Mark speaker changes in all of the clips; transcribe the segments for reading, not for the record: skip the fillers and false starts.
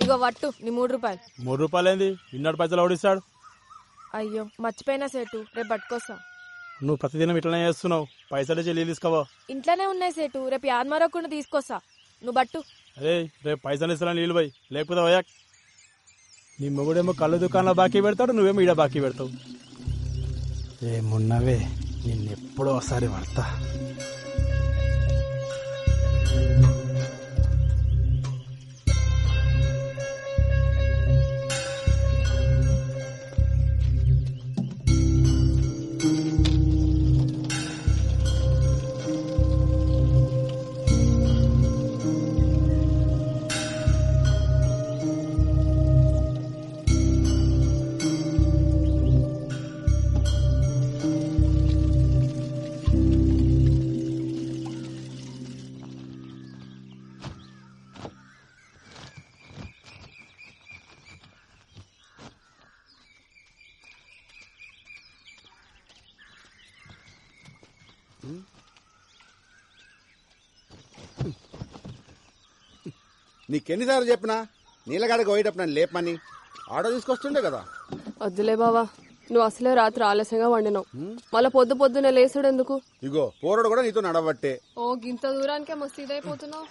Speaker 1: ఇగో వట్టు నీ 3 రూపాయలు.
Speaker 2: 3 రూపాయలు ఏంది? ఇన్నడు పైసలు ఓడిస్తాడు.
Speaker 1: అయ్యో మర్చిపోయినా సేటు, రేపు పట్టుకోసా.
Speaker 2: నువ్వు ప్రతిదినం ఇట్లనే చేస్తున్నావు. పైసలు చెల్లి తీసుకోవా?
Speaker 1: ఇంట్లోనే ఉన్నాయి సేటు, రేపు యాదమరకుండా తీసుకొస్తా. నువ్వు బట్టు.
Speaker 2: అరే రేపు పైసలు ఇస్తాను నీళ్ళు పోయి, లేకపోతే పోయా. నీ మొగుడేమో కళ్ళు దుకాణంలో బాకీ పెడతాడు, నువ్వేమో ఈడ బాకీ పెడతావు. ఏమున్నవే నిన్నెప్పుడో ఒకసారి పడతా.
Speaker 3: నీకెన్నిసార్లు చెప్పినా నీళ్ళగాడికి పోయేటప్పుడు నన్ను లేపమని. ఆటో తీసుకొస్తుండే కదా.
Speaker 4: వద్దులే బావా, నువ్వు అసలే రాత్రి ఆలస్యంగా వండినావు, మళ్ళా పొద్దునే లేసుడు ఎందుకు?
Speaker 3: ఇగో పోరడు కూడా నీతో నడవట్టే.
Speaker 4: ఓ గింత దూరానికే మస్తు ఇదైపోతున్నావు.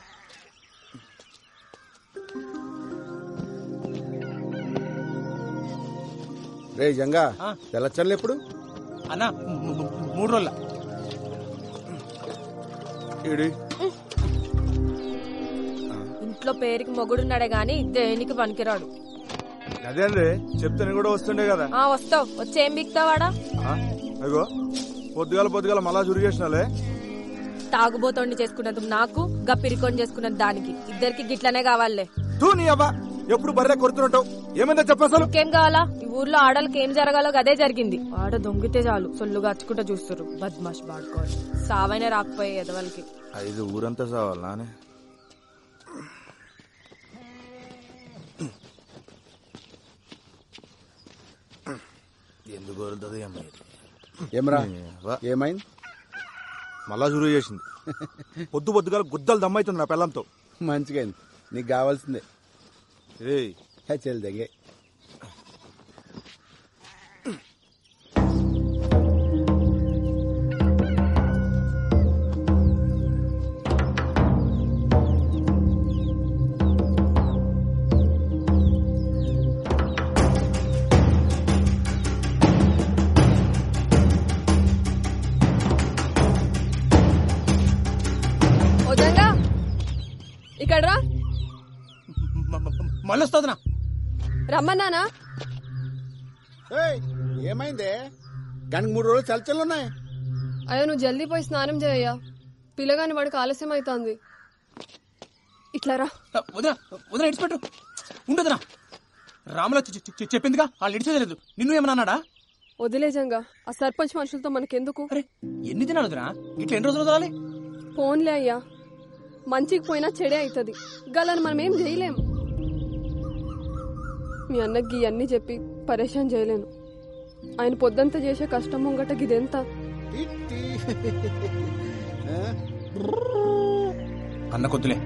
Speaker 3: రే జంగా తెల్లచ్చర్లు ఎప్పుడు
Speaker 2: అన్నా? 3 రోజుల.
Speaker 1: ఇంట్లో పేరుకి మొగుడున్నాడే గాని దేనికి పనికిరాడు.
Speaker 5: అదే అండి చెప్తాను కూడా వస్తుండే కదా.
Speaker 1: వస్తావు, వచ్చి ఏం బిక్తావాడా?
Speaker 5: అగో పొద్దుగాల మళ్ళా చురిగేసినాలే.
Speaker 1: తాగుబోతోండి చేసుకున్నందుకు నాకు, గప్పిరికొని చేసుకున్నది దానికి, ఇద్దరికి గిట్లనే కావాలే.
Speaker 5: తూ నీ అబ్బా ఎప్పుడు బర్రె కొడుతుంటావు. ఏమైందో చెప్పసలు.
Speaker 1: ఇంకేం కావాలా? ఈ ఊర్లో ఆడలకి ఏం జరగాలో అదే జరిగింది. ఆడ దొంగితే చాలు సొల్లుగా అచ్చుకుంటా చూస్తారు. బద్మాష్ బాడుకోవాలి. సావైనా రాకపోయే ఎదవలకి.
Speaker 5: 5 ఊరంతా సావాలి నానే. ఎందుకు కోరుతుంది
Speaker 3: ఏమరా? ఏమైంది?
Speaker 5: మళ్ళా చురుగు చేసింది. పొద్దుగాల గుద్దలు దమ్మైతుంది నా పిల్లంతో.
Speaker 3: మంచిగా నీకు కావాల్సిందే.
Speaker 5: ఏయ్
Speaker 3: చెల్ దగ్గే.
Speaker 4: ఇక్కడ రా.
Speaker 2: మళ్ళీ వస్తుందినా?
Speaker 4: రమ్మన్నానా?
Speaker 3: ఏమైందే? దానికి 3 రోజులు చల్చలున్నాయి.
Speaker 4: అయ్యో నువ్వు జల్దీ పోయి స్నానం చేయయ్యా, పిల్లగాని వాడికి ఆలస్యం అవుతుంది. ఇట్లా రా.
Speaker 2: వదిన ఇడిచిపెట్టు. ఉండదునా? రాముల చెప్పిందిగా, వాళ్ళు ఇడిచేయలేదు. నిన్ను ఏమన్నా అన్నాడా?
Speaker 4: వదిలేజంగా ఆ సర్పంచ్ మనుషులతో మనకెందుకు?
Speaker 2: అరే ఎన్ని దినాలుదినా? ఇట్లా ఎన్ని రోజులు వదలాలి?
Speaker 4: ఫోన్లే అయ్యా, మంచికి పోయినా చెడే అవుతుంది. గలని మనం ఏం చేయలేం. మీ అన్నకి ఇవన్నీ చెప్పి పరేషాన్ చేయలేను. ఆయన పొద్దంతా చేసే కష్టం ముంగట గిదెంత?
Speaker 2: అన్న కొద్దులే,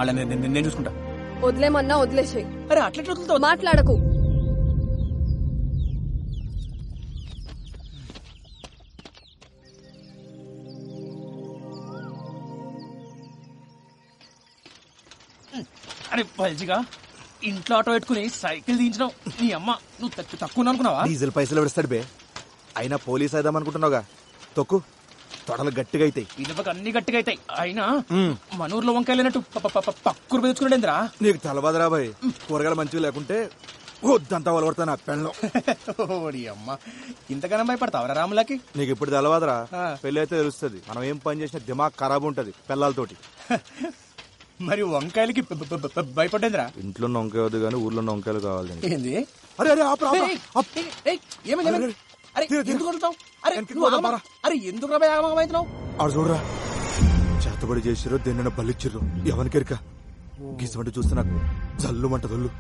Speaker 2: అలా నేను చూసుకుంటా.
Speaker 4: వదిలేమన్నా వదిలేసాయి.
Speaker 2: అరే అట్లా
Speaker 4: మాట్లాడకు.
Speaker 2: అరే పల్చిగా ఇంట్లో ఆటో పెట్టుకుని సైకిల్ దించినావు. నీ అమ్మ నువ్వు తక్కువ అనుకున్నావా?
Speaker 5: డీజిల్ పైసలు పెడతాడు బే. అయినా పోలీస్ అయిదాం అనుకుంటున్నావుగా. తొక్కు, తొడలు గట్టిగా అవుతాయి.
Speaker 2: ఇదొక అన్ని గట్టిగా అవుతాయి. అయినా మన ఊర్లో వంకాయలేనట్టు పక్కూరు పెంచుకునేంద్రా.
Speaker 5: నీకు తలబాదరా బాయ్. కూరగాయలు మంచిగా లేకుంటే వద్దంతా వలవడతా నా పెళ్ళం.
Speaker 2: అమ్మ ఇంతగానో భయపడతావరా రాములకి?
Speaker 5: నీకు ఇప్పుడు తెలవాదరా, పెళ్లి అయితే తెలుస్తుంది. మనం ఏం పని చేసినా దిమాగ్ ఖరాబ్ ఉంటది పిల్లలతోటి.
Speaker 2: మరి వంకాయలకి భయపడేంద్రా?
Speaker 5: ఇంట్లో వంకాయ వద్దు కానీ ఊర్లో వంకాయలు కావాలి.
Speaker 2: ఏంది?
Speaker 5: అరే అరే
Speaker 2: అరే ఎందుకు రాబోతున్నావు?
Speaker 5: ఆడు చూడరా, చేతబడి చేసిరో దేన్న బలిచ్చిర్రు ఎవరికెరిక. గిసమంటే చూస్తే నాకు జల్లు మంట దొల్లు.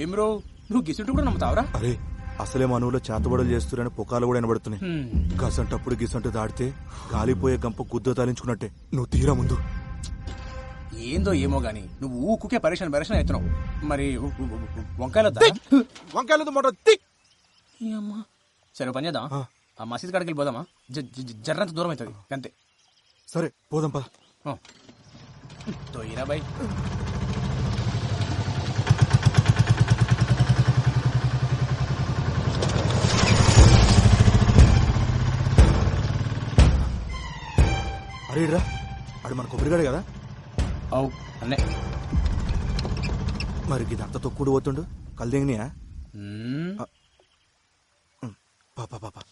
Speaker 2: ఏం రో నువ్వు గిసుంటు కూడా నమ్ముతావరా?
Speaker 5: అరే అసలే మనవులో చేతబడులు చేస్తురని పుకాలు కూడా వినబడుతున్నాయి. గసంటప్పుడు గిసంటు దాడితే గాలిపోయే గంప గుద్ద తాలించుకున్నట్టే. నువ్వు తీరా ముందు.
Speaker 6: ఏందో ఏమో గాని నువ్వు ఊకుకే పరేషాన్ అవుతున్నావు. మరి వంకాయలు
Speaker 5: వంకాయలు మోటార్ తిక్.
Speaker 6: సరే పని చేద్దాం, ఆ మసీద్ కాడికి వెళ్ళిపోదామా? జర్రంత దూరం అవుతుంది అంతే.
Speaker 5: సరే పోదాం పద.
Speaker 6: తోయిరా బాయ్.
Speaker 5: అరే రా, అడు మన కొబ్బరిగాడు కదా.
Speaker 6: అవు అన్నే.
Speaker 5: మరి ఇదంతా తొక్కుడు పోతుండు కల్దింగినియా? పాపా పాపా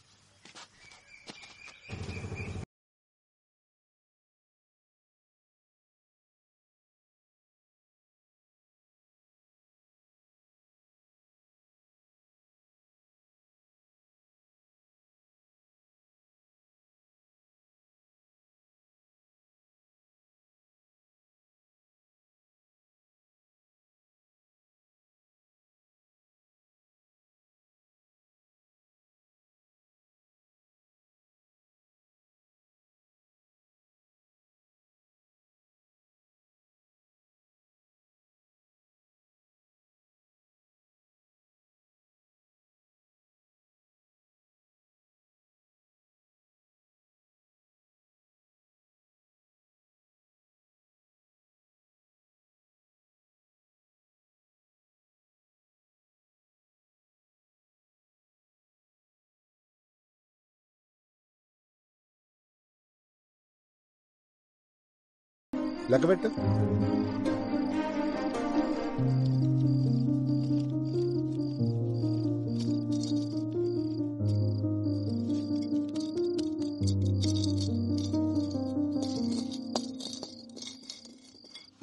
Speaker 3: లెక్క పెట్టు.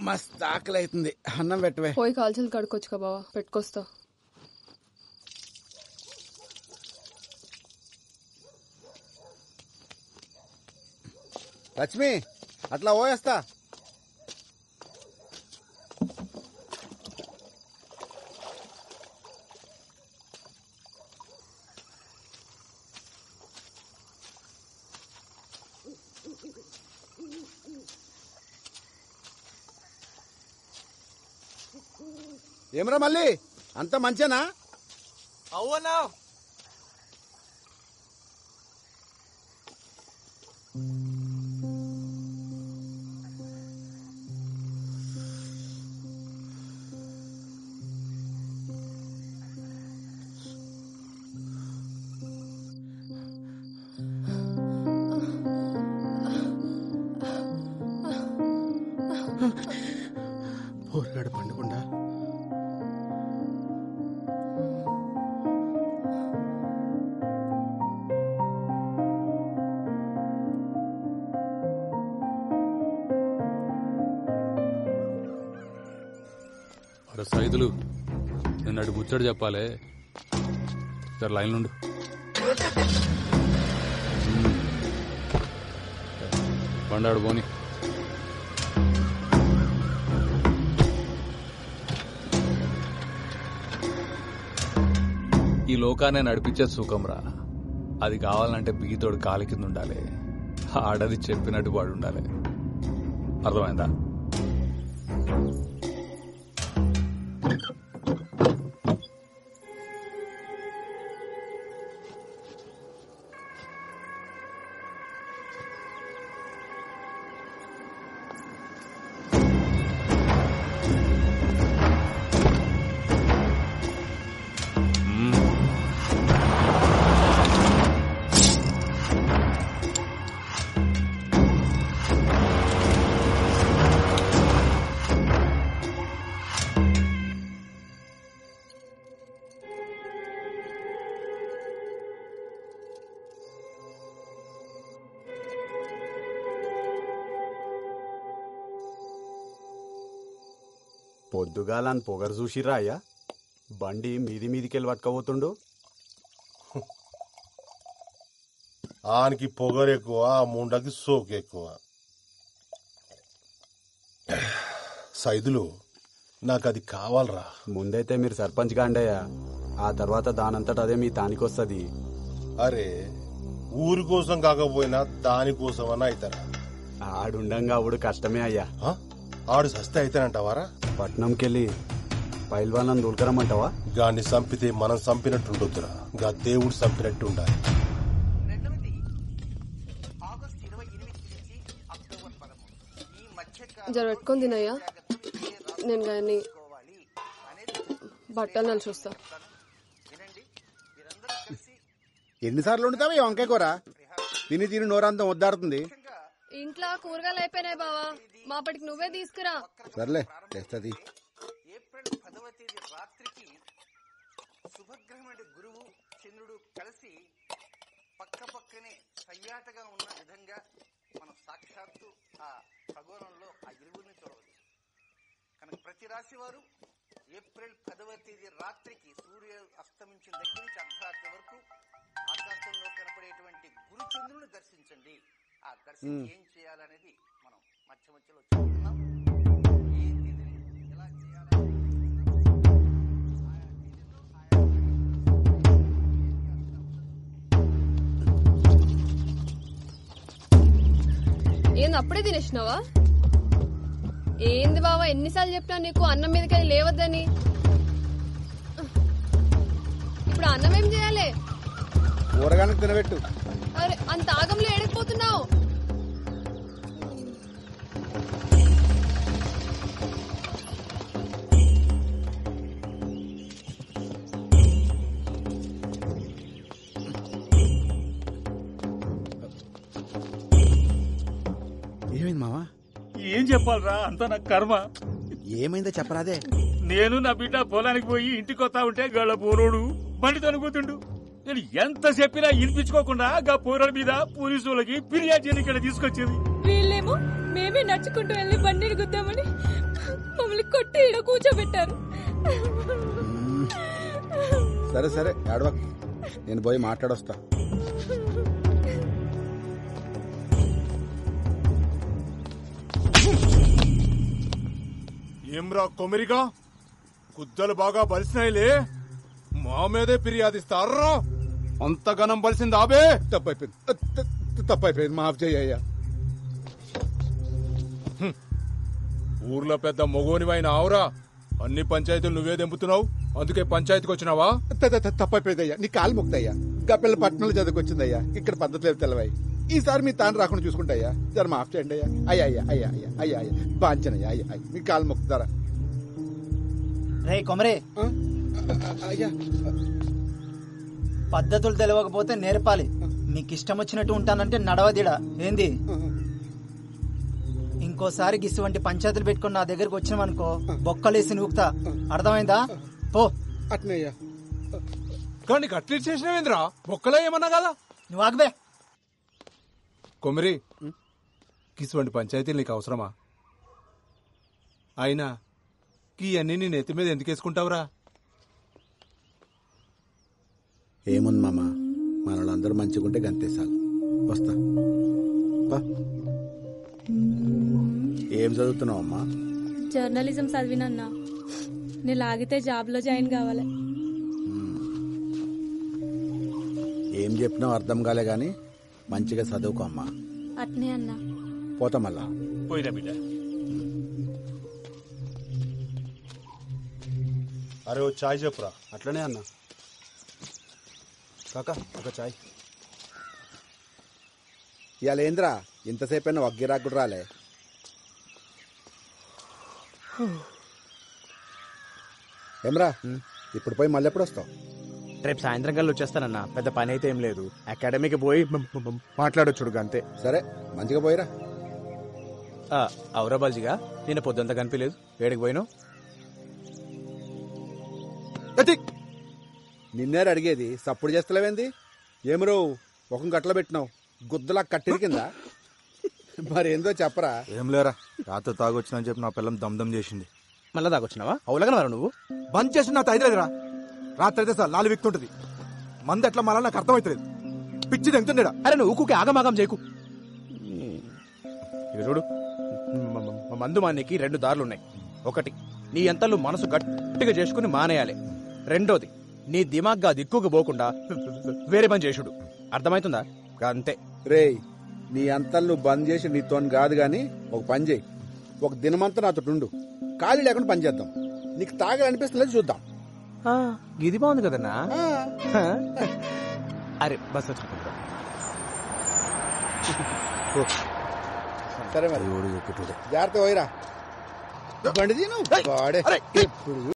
Speaker 3: మస్తు ఆకలి అవుతుంది, అన్నం పెట్టవే.
Speaker 4: పోయి కాల్చలు కడుక్కొచ్చుకా బావా, పెట్టుకొస్తా.
Speaker 3: లక్ష్మి అట్లా పోయేస్తా. ఏమరా మళ్ళీ అంత మంచేనా?
Speaker 5: అవునా
Speaker 3: పోరగాడు పండుకుండా
Speaker 7: సైదులు నేను అటు ముచ్చడు చెప్పాలి, సరే లైన్ నుండు. పండాడు పోని. ఈ లోకాన్ని నడిపించే సుఖంరా, అది కావాలంటే బిగితోడు కాలి కింద ఉండాలి, ఆడది చెప్పినట్టు వాడు ఉండాలి. అర్థమైందా?
Speaker 2: పొద్దుగాలని పొగరు చూసిరా అయ్యా? బండి మీది మీదికెళ్ళి పట్టుకపోతుండు.
Speaker 8: ఆనికి పొగరు ఎక్కువ, ముండకి సోకు ఎక్కువ. సైదులు నాకు అది కావాలరా.
Speaker 2: ముందైతే మీరు సర్పంచ్ గాండయ్యా, ఆ తర్వాత దానంతట అదే మీ తానికొస్తుంది.
Speaker 8: అరే ఊరి కోసం కాకపోయినా దానికోసం అని అవుతారా?
Speaker 2: ఆడుండంగా అవుడు కష్టమే అయ్యా.
Speaker 8: ఆడు సస్తే అయితేనంటావారా?
Speaker 2: పట్నంకెళ్ళి పైల్వాన్ దూల్కరమ్మంటావా?
Speaker 8: గాన్ని చంపితే మనం చంపినట్టుండొద్దురా, గా దేవుడు చంపినట్టు ఉండాలి.
Speaker 4: జర పెట్టుకొని తినయ్యా, నేను కానీ బట్టలు నలిసి వస్తా.
Speaker 3: ఎన్నిసార్లు వండుతావా ఈ వంకాయ కూర? తిని తిని నోరంతం వద్దాడుతుంది.
Speaker 4: ఇంట్లో కూరగాయలు అయిపోయినాయి బావా, మాపటికి నువ్వే తీసుకురా.
Speaker 3: సర్లే తెస్తుంది.
Speaker 9: ఏప్రిల్ 10వ తేదీ రాత్రికి శుభగ్రహం గురువు చంద్రుడు కలిసి పక్క పక్కనే సయ్యాటగా ఉన్న విధంగా మనం సాక్షాత్తు ఆ ఖగోళంలో ఆ ఇరువురిని చూడవచ్చు. కనుక ప్రతి రాశి వారు ఏప్రిల్ 10వ తేదీ రాత్రికి సూర్య అస్తమించిన దగ్గర నుంచి అర్ధరాత్రి వరకు ఆకాశంలో కనపడేటువంటి గురు చంద్రుని దర్శించండి. ఆ దర్శనం ఏం చేయాలనేది మనం మధ్య మధ్యలో చూస్తున్నాం. ఏ తిథిని ఎలా చేయాలి
Speaker 4: ఏంది అప్పుడే తినేసినావా? ఏంది బావా, ఎన్నిసార్లు చెప్పినా నీకు అన్నం మీదకి లేవద్దని. ఇప్పుడు అన్నం ఏం చేయాలి?
Speaker 3: కూరగానికి తినబెట్టు.
Speaker 4: అరే అంత ఆగంలో ఏడకపోతున్నావు?
Speaker 3: ఏమైంది మావా?
Speaker 10: ఏం చెప్పాలరా, అంతా నా కర్మ.
Speaker 3: ఏమైందో చెప్పరాదే.
Speaker 10: నేను నా బిడ్డ పొలానికి పోయి ఇంటికి వస్తా ఉంటే గళ్ళ పోరోడు బండి తనుకుతుండు. నేను ఎంత చెప్పినా వినిపించుకోకుండా గా పోరాడు మీద పోలీసు వాళ్ళకి ఫిర్యాదు చేయని ఇక్కడ తీసుకొచ్చింది.
Speaker 1: వీళ్ళేమో మేమే నడుచుకుంటూ వెళ్ళి బండిని గుద్దామని మమ్మల్ని కొట్టి ఈడ కూర్చోబెట్టారు.
Speaker 3: సరే సరే ఏడవక్, నేను పోయి మాట్లాడొస్తా.
Speaker 5: ఏమ్రా కొమిరిగా, గుద్దలు బాగా బలిసినాయిలే, మా మీదే ఫిర్యాదిస్తారా? అంతగనం బలిసింది ఆబే.
Speaker 3: తప్పైపోయింది, మాఫ్ చెయ్యయ్యా.
Speaker 5: ఊర్లో పెద్ద మొగోనివైన ఆవురా, అన్ని పంచాయతీలు నువ్వే దెంపుతున్నావు, అందుకే పంచాయతీకి వచ్చినావా?
Speaker 3: తప్పైపోయిందయ్యా, నీ కాలు ముక్తయ్యా. గప్పిల్ల పట్టణంలో చదువుకొచ్చిందయ్యా, ఇక్కడ పద్ధతి లేదు తెలవాయి. ఈసారి మీ తాను రాకుండా చూసుకుంటాయ్యా, జర మాఫ్ చేయండి అయ్యా. అయ్యా అయ్యా అయ్యా అయ్యా అయ్యా అయ్యా బాంచనయ్యా, అయ్యా అయ్యా మీ కాలు ముక్తారా?
Speaker 11: రే కొమరే,
Speaker 3: అయ్యా
Speaker 11: పద్ధతులు తెలియకపోతే నేర్పాలి. నీకు ఇష్టం వచ్చినట్టు ఉంటానంటే నడవదిడా ఏంది? ఇంకోసారి గిసువంటి పంచాయతీలు పెట్టుకుని నా దగ్గరకు వచ్చినావనుకో బొక్కలేసి నూకుతా, అర్థమైందా? పో.
Speaker 3: అట్నయ్యా.
Speaker 5: కానీ కట్లీ చేసినవేంద్రా, బొక్కలో ఏమన్నా కదా?
Speaker 11: నువ్వు ఆగబే.
Speaker 5: కొమిరి, కిసువంటి పంచాయతీలు నీకు అవసరమా? అయినా ఈ అన్ని నీ నెత్తి మీద ఎందుకు వేసుకుంటావురా?
Speaker 3: ఏముంది మామ, మన వాళ్ళందరూ మంచిగుంటే గంతేసాలు. వస్తా. ఏం చదువుతున్నావు అమ్మా?
Speaker 1: జర్నలిజం చదివినన్నా, నేను లాగితే జాబ్ లో జాయిన్ కావాలి.
Speaker 3: ఏం చెప్పినావు అర్థం కాలే గాని మంచిగా చదువుకో అమ్మా.
Speaker 1: అట్నే అన్నా.
Speaker 3: పోతా మళ్ళా.
Speaker 10: పోయినా బిడ్డ.
Speaker 8: అరే ఓ చాయ్ చెప్పురా.
Speaker 2: అట్లనే అన్నా. కాకా ఒక చాయ్.
Speaker 3: ఇవాళ ఏంద్రా ఇంతసేపు అయినా వగ్గిరాకుడు రాలే? ఏమ్రా ఇప్పుడు పోయి మళ్ళీ ఎప్పుడు వస్తావు?
Speaker 6: రేపు సాయంత్రం కల్లా వచ్చేస్తానన్నా, పెద్ద పని అయితే ఏం లేదు. అకాడమీకి పోయి మాట్లాడొచ్చుడు అంతే.
Speaker 3: సరే మంచిగా పోయిరా.
Speaker 6: అవురా బాల్జిగా, నిన్న పొద్దుంతా కనిపించలేదు, ఏడికి పోయినావు?
Speaker 3: నిన్నేరు అడిగేది, సప్పుడు చేస్తలేవేంది? ఏమరో ముఖం గట్ల పెట్టినావు, గుద్దలా కట్టిరి కింద. మరేందో చెప్పరా.
Speaker 5: ఏం లేరా, రాత్రి తాగొచ్చిందని చెప్పి నా పిల్లం దమ్దం చేసింది.
Speaker 6: మళ్ళా దాకొచ్చినావా? అవులగనవరా నువ్వు?
Speaker 5: బంద్ చేసి నా తైదలేదురా. రాత్రి అయితే సార్ లాలి విక్తుంటది, మంది ఎట్లా మళ్ళా నాకు అర్థమవుతలేదు. పిచ్చి తెంగుతుండేడా.
Speaker 6: అరే నువ్వు ఊకుకి ఆగమాగం చేయకు. ఇక చూడు, మందు మానేకి 2 దారులున్నాయి. ఒకటి, నీ ఎంతలు మనసు గట్టిగా చేసుకుని మానేయాలి. రెండోది, నీ దిమాగ్గా దిక్కుకు పోకుండా వేరే పని చేసుడు. అర్థమవుతుందా? అంతే.
Speaker 3: రేయ్, నీ అంతలు నువ్వు బంద్ చేసి నీతో కాదు గాని ఒక పని చేయి, ఒక దినమంతా నాతో ఉండు, ఖాళీ లేకుండా పని చేద్దాం. నీకు తాగాలనిపిస్తుంది చూద్దాం.
Speaker 6: ఇది బాగుంది కదన్నా. అరే బస్
Speaker 3: సరే మరి జాగ్రత్త పోయిరా. బండి తిను వాడే ఇప్పుడు.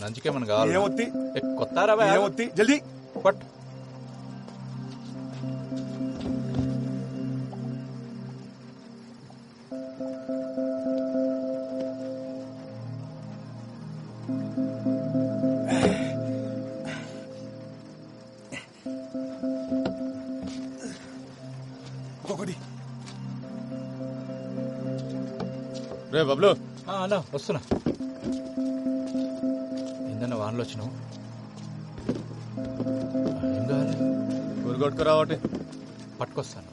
Speaker 7: నంచుకేమన్నా కావాలి? కొత్తారా
Speaker 5: జల్దీ
Speaker 7: పట్.
Speaker 10: రే బబ్లు,
Speaker 7: అన్నా వస్తున్నా. ఏందన్నా వానలో వచ్చినావు? ఏం కావాలి?
Speaker 10: ఊరుగొట్టుకురా ఒకటి.
Speaker 7: పట్టుకొస్తాను.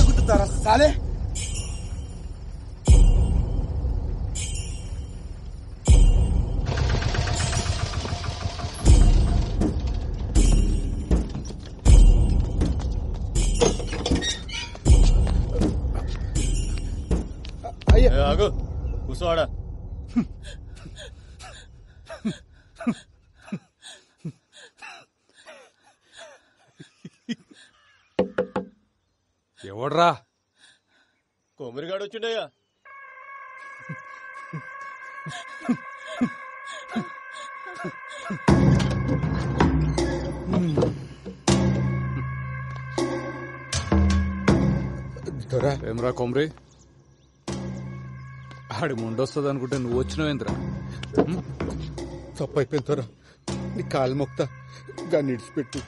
Speaker 5: గుర్తుతారా సాలే?
Speaker 10: ఆగు, కూర్చోవాడా.
Speaker 7: ఎవడ్రా?
Speaker 10: కొమ్మరిగాడు వచ్చిండయ్యా.
Speaker 7: ఏమ్రా కొమ్రి, ఆడి ముండొస్తుంది అనుకుంటే నువ్వు వచ్చినావేంద్రా?
Speaker 3: తప్పు అయిపోయింది తోరా, నీ కాలు మొక్తా. గాని ఇడిచిపెట్టు.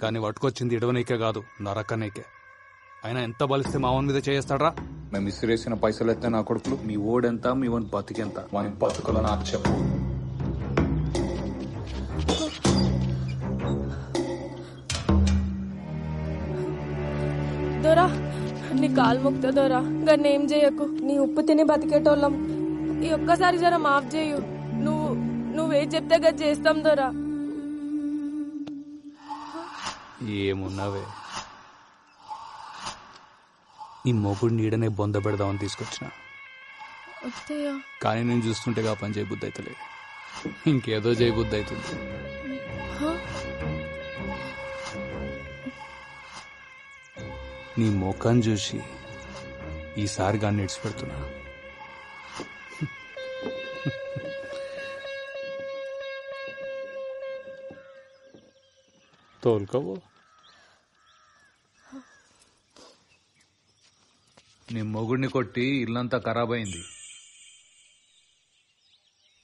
Speaker 7: కానీ పట్టుకొచ్చింది ఇడవనీకే కాదు, నరకనీకే. అయినా ఎంత బలిస్తే మావన్ మీద చేస్తాడ్రా? మేము ఇసిరేసిన పైసలు ఎత్తే నా కొడుకులు, మీ ఓడెంత, మీ వన్ బతికెంత, వాని బతుకులు నాకు చెప్పు.
Speaker 1: దొరా, నీ కాలు మొక్తా దొరా, గన్నేం ఏం చేయకు. నీ ఉప్పు తిని బతికేటోళ్ళం. ఈ ఒక్కసారి జర మాఫ్ చేయు. నువ్వేం చెప్తే గది చేస్తాం దొరా.
Speaker 7: ఏమున్నావే, నీ మొగుడు నీడనే బొంద పెడదామని తీసుకొచ్చిన. కానీ నేను చూస్తుంటే ఆ పని చేయబుద్ధి అవుతలేదు, ఇంకేదో చేయబుద్ధి అవుతుంది. నీ ముఖం చూసి ఈసారి గాన్ని ఇడిచిపెడుతున్నా. తోలుకోవో. నీ మొగుడిని కొట్టి ఇల్లంతా ఖరాబ్ అయింది,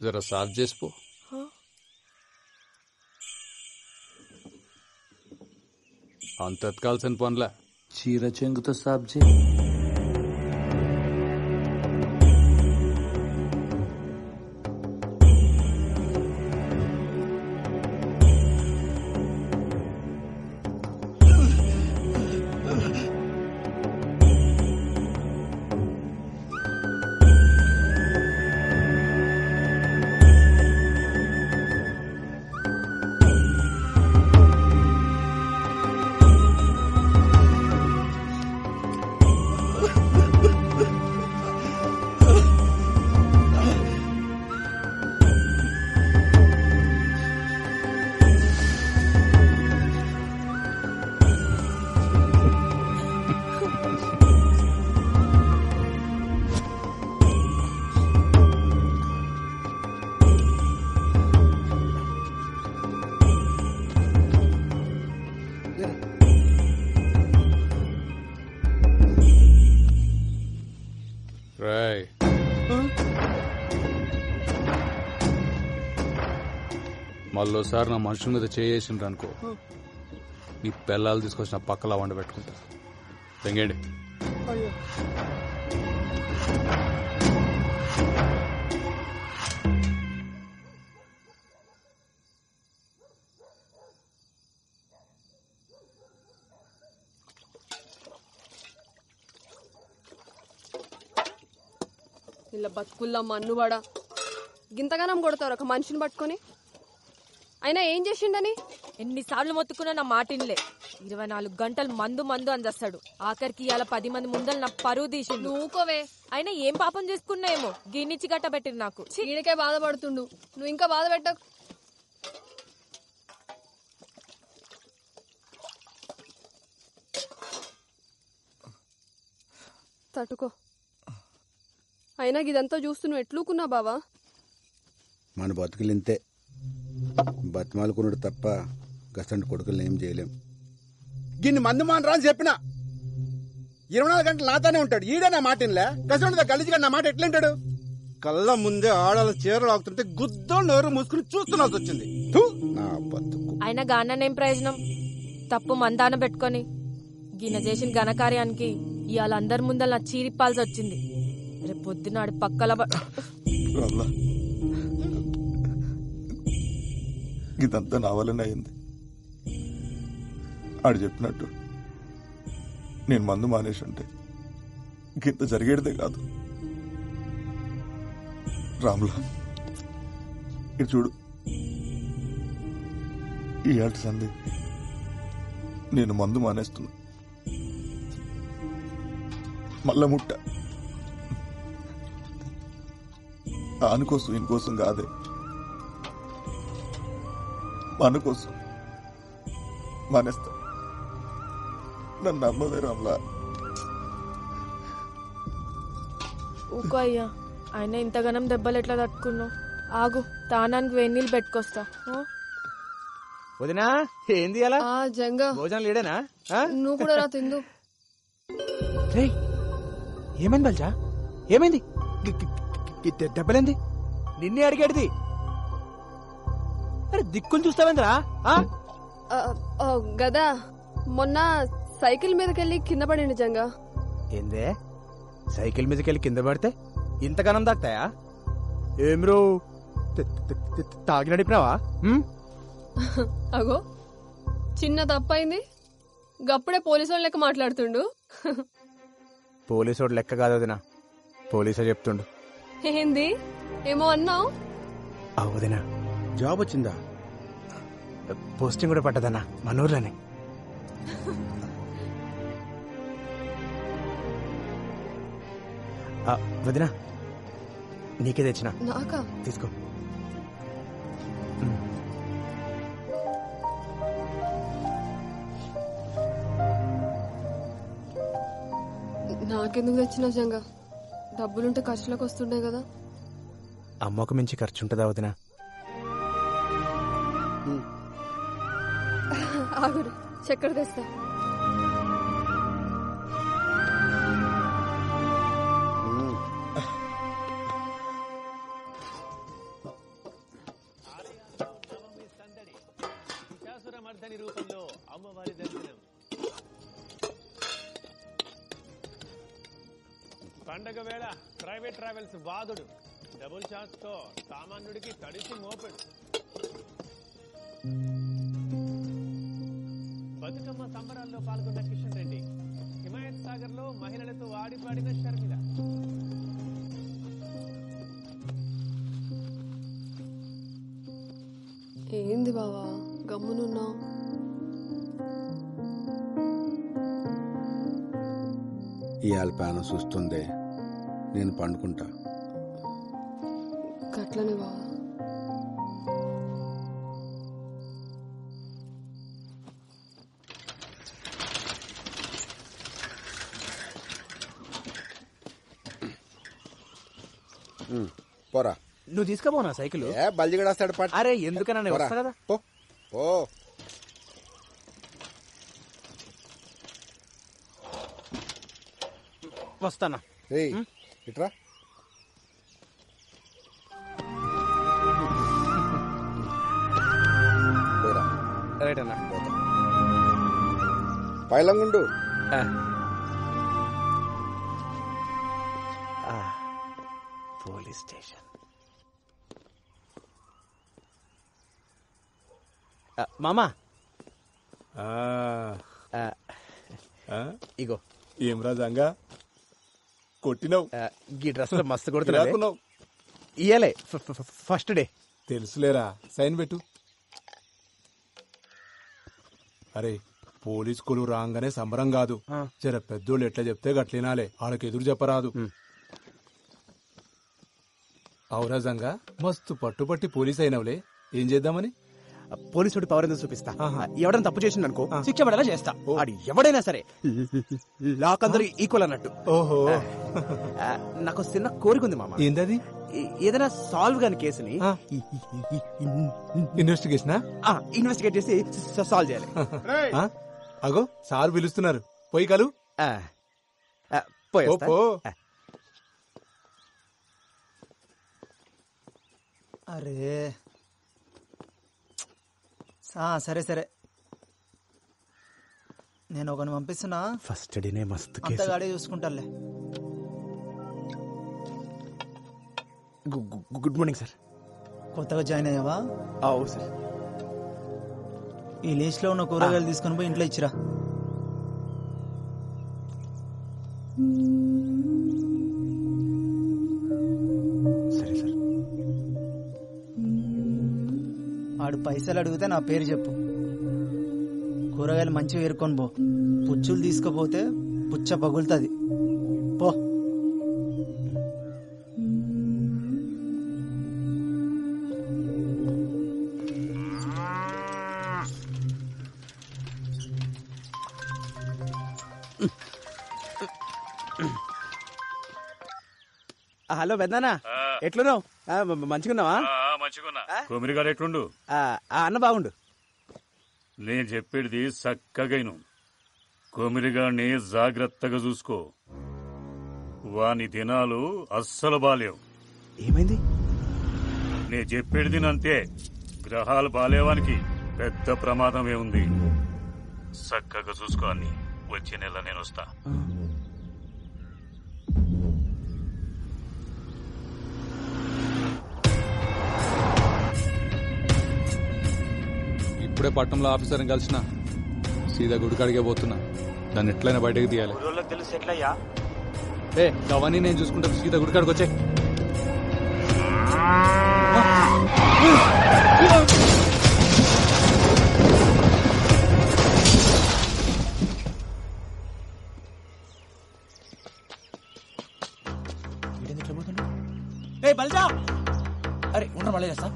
Speaker 7: జర సాఫ్ చేసిపో. అంత ఎత్కాల్సిన పనులే.
Speaker 12: చీర చెంగుతో సాబ్జీ.
Speaker 7: రాయ్ మళ్ళోసారి నా మనుషుల మీద చేసిండ్రు అనుకో, నీ పిల్లలు తీసుకొచ్చిన పక్కలా వండ పెట్టుకుంటా. తెంగండి.
Speaker 4: ఇలా బతుకుల్లా మన్నువాడా గింతగానం కొడతారు ఒక మనిషిని పట్టుకొని. అయినా ఏం చేసిండని
Speaker 1: ఎన్నిసార్లు మొత్తుకున్నా నా మాటిన్లే. 24 గంటలు మందు మందు అని చేస్తాడు. ఆఖరికి ఇవాళ 10 మంది ముందలు నా పరువు తీసి
Speaker 4: నువ్వుకోవే.
Speaker 1: అయినా ఏం పాపం చేసుకున్నాయేమో గిన్నిచ్చి గట్టబెట్టింది నాకు.
Speaker 4: ఈడకే బాధపడుతుండు, నువ్వు ఇంకా బాధ పెట్టకు. తట్టుకో. అయినా ఇదంతా చూస్తూ నువ్వు ఎట్లుకున్నా బావా?
Speaker 3: మన బతుకులు ఇంతే, బతిమాలుకున్నాడు తప్ప గసంటి కొడుకులను ఏం చేయలేం. గిన్ని మందు మానరా అని చెప్పిన 24 గంటలు నాతోనే ఉంటాడు. ఈడే నా మాట ఇన్లే. గసంటి గలీజిగా నా మాట ఎట్లుంటాడు? కళ్ళ ముందే ఆడాల చీరలు ఆగుతుంటే గుద్దో నోరు మూసుకుని చూస్తున్నాల్సి వచ్చింది. నా బతుకు.
Speaker 1: అయినా గాననేం ప్రయోజనం? తప్పు మందాన పెట్టుకొని గిన్నె చేసిన ఘనకార్యానికి ఇవాళ అందరి ముందర నా చీరిప్పాల్సి వచ్చింది. రేపు పొద్దునాడు పక్కల
Speaker 5: ఇదంతా నా వల్లనే అయింది. ఆడు చెప్పినట్టు నేను మందు మానేసి ఉంటే ఇంత జరిగేదే కాదు. రాములా, ఇటు చూడు. ఈ ఏటి సంది నేను మందు మానేస్తున్నా. మళ్ళా ముట్ట ఆనుకోసం ఇంకోసం కాదే, మన కోసం మానేస్తా. నన్ను నమ్మవే రామ్లా.
Speaker 1: ఊకో అయ్యా, ఆయన ఇంతగానం దెబ్బలు ఎట్లా తట్టుకున్నావు? ఆగు, తానానికి వేణీళ్ళు పెట్టుకొస్తా.
Speaker 6: వదినా ఏంది అలా
Speaker 4: జంగా
Speaker 6: భోజనం లేడేనా?
Speaker 4: నువ్వు కూడా రా తిందు.
Speaker 6: ఏమైంది బల్జా? ఏమైంది? దెబ్బలేంది? నిన్నే అడిగేది. అరే దిక్కులు చూస్తావేంద్రా?
Speaker 4: గదా మొన్న సైకిల్ మీదకెళ్ళి కింద పడింది జంగా.
Speaker 6: ఏందే సైకిల్ మీదకెళ్ళి కింద పడితే ఇంతగానం దాక్తాయా? ఏమ్రో తాగి నడిపినావా?
Speaker 4: అగో చిన్న తప్పైంది, గప్పుడే పోలీసు లెక్క మాట్లాడుతుండు.
Speaker 6: పోలీసోడు లెక్క కాదు వదినా, పోలీసే చెప్తుండు.
Speaker 4: ఏంది ఏమో అన్నావు?
Speaker 6: వదినా
Speaker 3: జాబ్ వచ్చిందా?
Speaker 6: పోస్టింగ్ కూడా పట్టదన్నా మన ఊర్లోనే. వదినా నీకే తెచ్చిన,
Speaker 4: నాకా?
Speaker 6: తీసుకో.
Speaker 4: నాకెందుకు తెచ్చినావు జంగా? డబ్బులుంటే ఖర్చులకు వస్తుండే కదా.
Speaker 6: అమ్మకు మించి ఖర్చు ఉంటుందా వదినా?
Speaker 4: ఆగురు, చక్కెర తెస్తా.
Speaker 13: రూపంలో అమ్మవారి దర్శనం పండగ వేళ ప్రైవేట్ ట్రావెల్స్ వాదుడు డబుల్ ఛాన్స్ తో సామాన్యుడికి తడిసి మోపెడు. బతుకమ్మ సంబరాల్లో పాల్గొన్న కిషన్ రెడ్డి, హిమాయత్ సాగర్ లో మహిళలతో ఆడిపాడిన షర్మిల.
Speaker 4: ఏంది బావా గమ్మునున్నావు?
Speaker 3: ఇవాళ ప్యాను చూస్తుందే, నేను పండుకుంటా.
Speaker 4: గట్లనే బావా.
Speaker 3: పోరా.
Speaker 6: నువ్వు తీసుకుపోనా సైకిల్?
Speaker 3: బల్జిగడేస్తాడు పాట.
Speaker 6: అరే ఎందుకన్నా నేను వస్తా కదా.
Speaker 3: ఓ
Speaker 6: వస్తానా.
Speaker 3: ఇట్రా.
Speaker 6: రైట్ అన్నా.
Speaker 3: పైలంగుండు.
Speaker 6: Police station. మామా ఇగో.
Speaker 2: ఏం రాజంగా కొట్టినావు?
Speaker 6: ఈ డ్రెస్ లో మస్తు కొడుతున్నావు. ఇయ్యలే ఫస్ట్ డే.
Speaker 2: తెలుసులేరా, సైన్ పెట్టు. అరే పోలీస్ కొలు రాగానే సంబరం కాదు, జర పెద్దోళ్ళు ఎట్లా చెప్తే గట్లినాలే, వాళ్ళకి ఎదురు చెప్పరాదు. ఔరాజంగా మస్తు పట్టుపట్టి పోలీస్ అయినవులే, ఏం చేద్దామని?
Speaker 6: పోలీసుడి పవర్ ఎందుకు చూపిస్తా. ఎవడైనా తప్పు చేసిండు అనుకో శిక్ష పడేలా చేస్తా. అది ఎవడైనా సరే, లాక్ అందరూ ఈక్వల్ అన్నట్టు.
Speaker 2: ఓహో,
Speaker 6: నాకు చిన్న కోరిక ఉంది మామ.
Speaker 2: ఏంటది?
Speaker 6: ఏదైనా సాల్వ్ కాని కేసుని ఇన్వెస్టిగేట్ చేసి సాల్వ్ చేయాలి.
Speaker 2: అగో సార్ పిలుస్తున్నారు, పోయి కలు.
Speaker 11: అరే సరే సరే, నేను ఒకని పంపిస్తున్నా.
Speaker 6: ఫస్ట్ డేనే మస్తు
Speaker 11: అంతగాడే చూసుకుంటాలే.
Speaker 6: Good morning sir.
Speaker 11: కొత్తగా జాయిన్ అయ్యావా?
Speaker 6: అవు సార్.
Speaker 11: ఈ లిస్ట్ లో ఉన్న కూరగాయలు తీసుకొని పోయి ఇంట్లో ఇచ్చిరా.
Speaker 6: సరే సార్.
Speaker 11: ఆడు పైసలు అడిగితే నా పేరు చెప్పు. కూరగాయలు మంచిగా ఏరుకొని పో. పుచ్చులు తీసుకుపోతే పుచ్చ పగులుతుంది. పో.
Speaker 6: హలో పెద్దనా, ఎట్లున్నావు? మంచిగున్నావా?
Speaker 10: మంచిగున్నా. కొమిరిగాడు ఎట్లుండు?
Speaker 6: అన్న బాగుండు.
Speaker 10: నేను చెప్పేది చక్కగైను. కొమిరిగాడిని జాగ్రత్తగా చూసుకో. వాని దినాలు అస్సలు బాలేవు.
Speaker 6: ఏమైంది?
Speaker 10: నేను చెప్పేది అంతే. గ్రహాలు బాలేవానికి పెద్ద ప్రమాదమే ఉంది. చక్కగా చూసుకో అన్ని. వచ్చే నెల నేను వస్తా.
Speaker 7: ఇప్పుడే పట్టణంలో ఆఫీసర్ని కలిసిన సీదా గుడికాడికే పోతున్నా. దాన్ని ఎట్లయినా బయటకు తీయాలి.
Speaker 6: తెలుసు ఎట్లయ్యా?
Speaker 7: అవన్నీ నేను చూసుకుంటా. సీదా గుడికాడికి వచ్చే.
Speaker 6: బల్జా, అరే ఉండరు మళ్ళీ చేస్తా.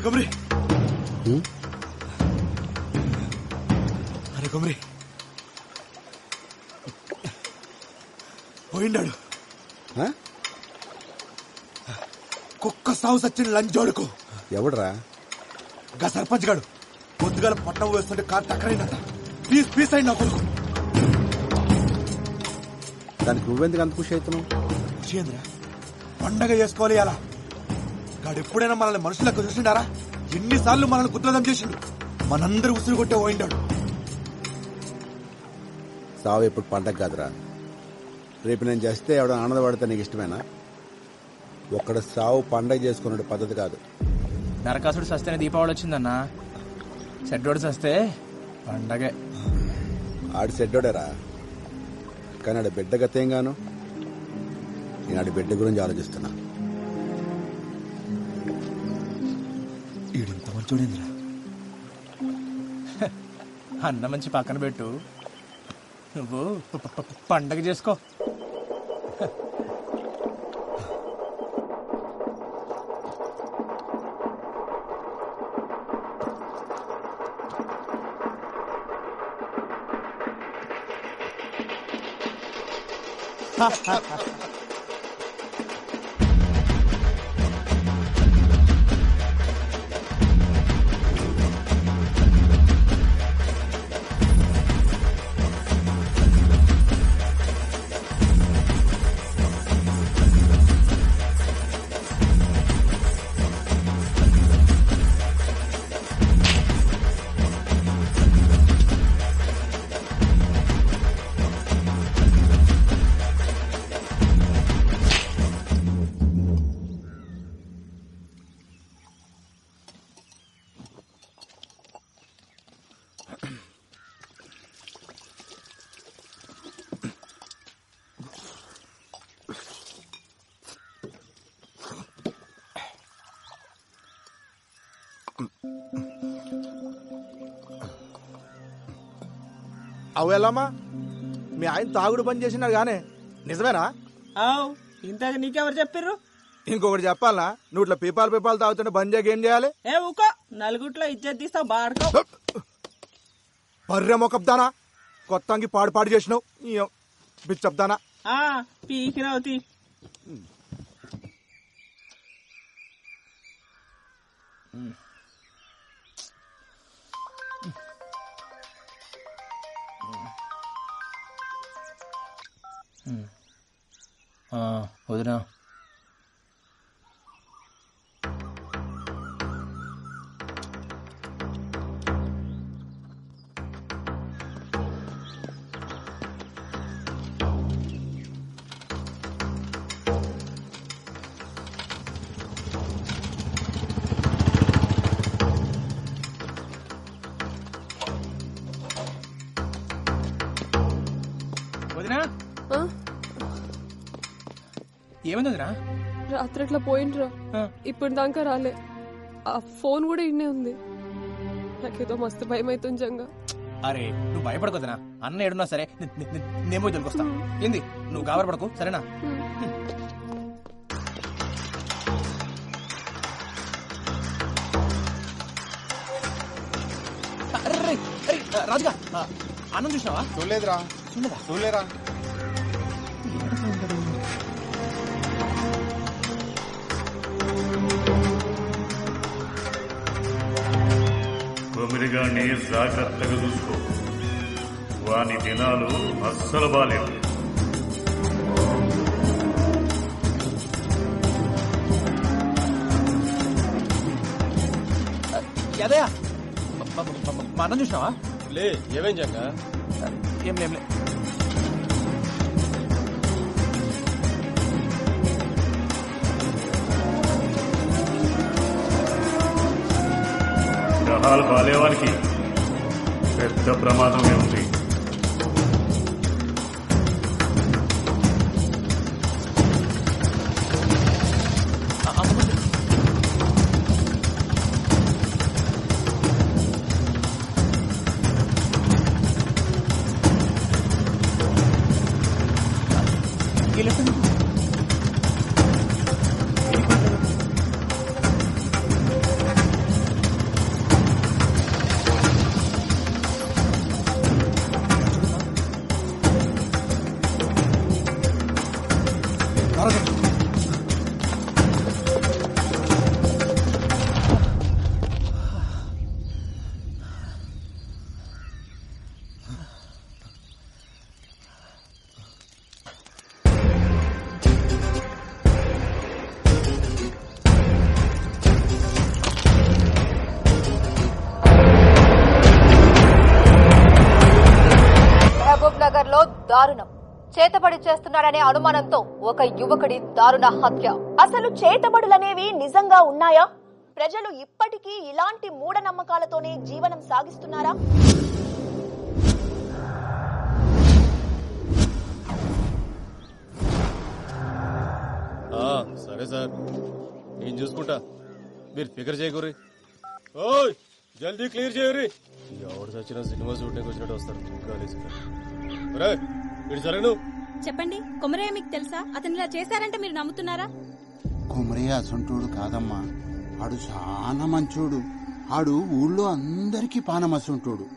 Speaker 5: కొమరి, అరే కొమరి పోయిండాడు. కుక్క సాగు సచ్చిన లంచోడుకు.
Speaker 3: ఎవడరా?
Speaker 5: గా సర్పంచ్ గాడు పొద్దుగాల పట్టం వేస్తుంటే కారు టక్కరైందట. పీస్ పీస్ అయింది నా కొడుకు.
Speaker 3: దానికి నువ్వెందుకు అంత ఖుషి అవుతున్నావు?
Speaker 5: చేంద్ర పండగ చేసుకోవాలి అలా. గాడు ఎప్పుడైనా మనల్ని మనుషులకు చూసిండారా? ఎన్నిసార్లు మనల్ని గుద్రదం చేసిండు. మనందరూ ఉసురు కొట్టే పోయిండాడు.
Speaker 3: సావు ఎప్పుడు పండగ కాదురా. రేపు నేను చేస్తే ఎవడ ఆనందపడితే నీకు ఇష్టమేనా? ఒక్కడ సావు పండగ చేసుకునే పద్ధతి కాదు.
Speaker 6: నరకాసుడు సస్తేనే దీపావళి వచ్చిందన్నా. చెడ్డోడు సస్తే పండగే.
Speaker 3: ఆడి సెడ్డోడేరా, కానీ ఆడి బిడ్డ గతేం గాను. నేను ఆడి బిడ్డ గురించి ఆలోచిస్తున్నా.
Speaker 5: ఈడింత మంచోడేంద్రా.
Speaker 6: అన్న మంచి పక్కన పెట్టు, నువ్వు పండగ చేసుకో.
Speaker 5: అవెలమ్మా, మీ ఆయన తాగుడు పని చేసినాడు గానే, నిజమేనా?
Speaker 14: ఇంతకు నీకెవరు చెప్పారు?
Speaker 5: ఇంకొకటి చెప్పాలా? నువ్వు ఇట్లా పీపాలు తాగుతుంటే బంద్ చేయక ఏం చేయాలి?
Speaker 14: ఏ ఊకో, నలుగుట్లో ఇజ్జత్ తీస్తావు బాడుకో.
Speaker 5: బర్రె మొక్కబ్దానా, కొత్తంగి పాడు చేసినావు బిచ్చబ్దానా.
Speaker 14: పీకినవుతి.
Speaker 6: వదినా, వదినా ఏమైందిరా?
Speaker 4: రాత్రి అట్లా పోయిండ్రా, ఇప్పుడు దాకా రాలే. ఆ ఫోన్ కూడా ఇన్నే ఉంది. నాకేదో మస్తు భయం అవుతుంది జంగా.
Speaker 6: అరే నువ్వు భయపడకొద్దునా, అన్న ఏడున్నా సరే నేను పోయి దొరికొస్తా. ఏంది నువ్వు గాబరపడకు, సరేనా? రాజుగా అన్నం చూసినావా?
Speaker 3: చూడలేదురా. చూడలేరా?
Speaker 10: కొమిరిగాన్ని జాగ్రత్తగా చూసుకో, వాని దినాలు అస్సలు బాలేవు.
Speaker 6: యాదయ్య, మా అన్నం చూసినావా?
Speaker 13: లే, ఏమేం జంగా?
Speaker 6: ఏం లేం లే.
Speaker 10: గ్రహాలు బాలేవానికి పెద్ద ప్రమాదమే ఉంది.
Speaker 15: లో దారుణం. చేతబడి చేస్తున్నారనే అనుమానంతో ఒక యువకుడి దారుణ హత్య. అసలు చేతబడులనేవి నిజంగా ఉన్నాయా? ప్రజలు ఇప్పటికీ ఇలాంటి మూఢనమ్మకాలతోనే జీవనం సాగిస్తున్నారా?
Speaker 8: సరే సార్, నేను చూసుకుంటా, మీరు ఫికర్ చేయకూరి. ఓయ్ జల్దీ క్లియర్ చేయరి. ఎవరు చచ్చిన సినిమా షూటింగ్ వచ్చినట్టు వస్తారు కాలేజీకి. ఇటు జరగను.
Speaker 16: చెప్పండి, కొమరయ్య మీకు తెలుసా? అతను ఇలా చేశారంటే మీరు నమ్ముతున్నారా?
Speaker 17: కొమరయ్య అసంటోడు కాదమ్మా, ఆడు చాలా మంచోడు. ఆడు ఊళ్ళో అందరికీ పానమసంటోడు.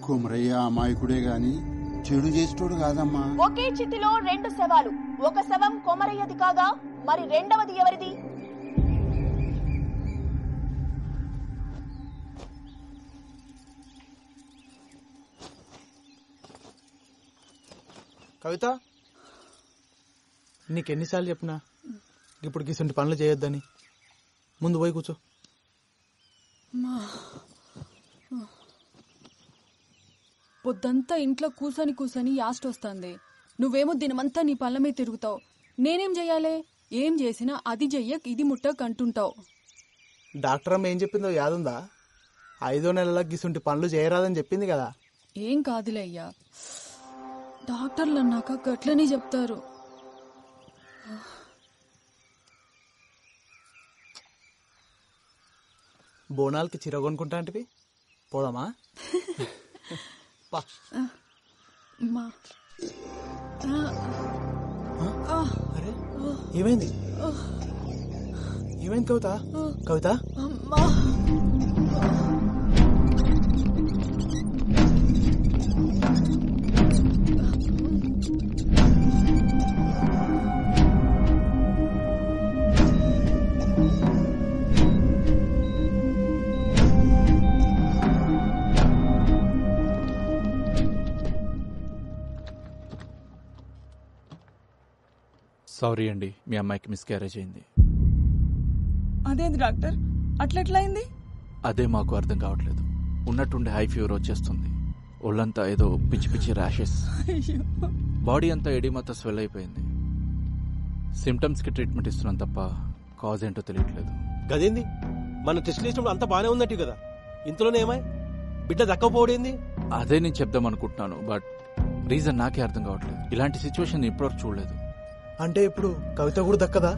Speaker 17: కొమరయ్య అమాయకుడే గాని చెడు చేసేటోడు కాదమ్మా.
Speaker 15: ఒకే చితిలో 2 శవాలు. ఒక శవం కొమరయ్యది కాగా మరి రెండవది ఎవరిది?
Speaker 18: కవిత, నీకెన్నిసార్లు చెప్పినా ఇప్పుడు గిసంటి పనులు చేయొద్దని. ముందు పోయి కూర్చో.
Speaker 19: పొద్దంతా ఇంట్లో కూసని యాస్ట్ వస్తుంది. నువ్వేమో దినమంతా నీ పళ్ళ మీద తిరుగుతావు. నేనేం చెయ్యాలి? ఏం చేసినా అది చెయ్యక్ ఇది ముట్టక్ అంటుంటావు.
Speaker 18: డాక్టర్ అమ్మ ఏం చెప్పిందో యాదుందా? 5వ నెలల గిసుంటి పనులు చేయరాదని చెప్పింది కదా.
Speaker 19: ఏం కాదులే అయ్యా, డాక్టర్లు అన్నాక గట్లనే చెప్తారు.
Speaker 18: బోనాలకి చీర కొనుక్కుంటా అంటే పోదామా? అరే ఏమైంది? ఏమైంది కవిత? కవిత
Speaker 6: సారీ అండి, మీ అమ్మాయికి మిస్క్యారేజ్ అయింది.
Speaker 19: అదేంది డాక్టర్, అట్లెట్లయింది?
Speaker 6: అదే మాకు అర్థం కావట్లేదు. ఉన్నట్టుండి హై ఫీవర్ వచ్చేస్తుంది. ఒళ్ళంతా ఏదో పిచ్చి పిచ్చి ర్యాషెస్, బాడీ అంతా ఎడిమతో స్వెల్ అయిపోయింది. సిమ్టమ్స్కి ట్రీట్మెంట్ ఇస్తున్నాం తప్ప కాజ్ ఏంటో తెలియట్లేదు.
Speaker 8: గదేంది, మన టెస్ట్ చేసినప్పుడు అంతా బానే ఉన్నట్టు కదా, ఇంతలోనే ఏమై బిడ్డ దక్కపోవడేంది?
Speaker 6: అదే నేను చెప్దాం అనుకుంటున్నాను, బట్ రీజన్ నాకే అర్థం కావట్లేదు. ఇలాంటి సిచ్యువేషన్ ఇప్పటివరకు చూడలేదు.
Speaker 18: అంటే ఇప్పుడు కవిత కూడా దక్కదా?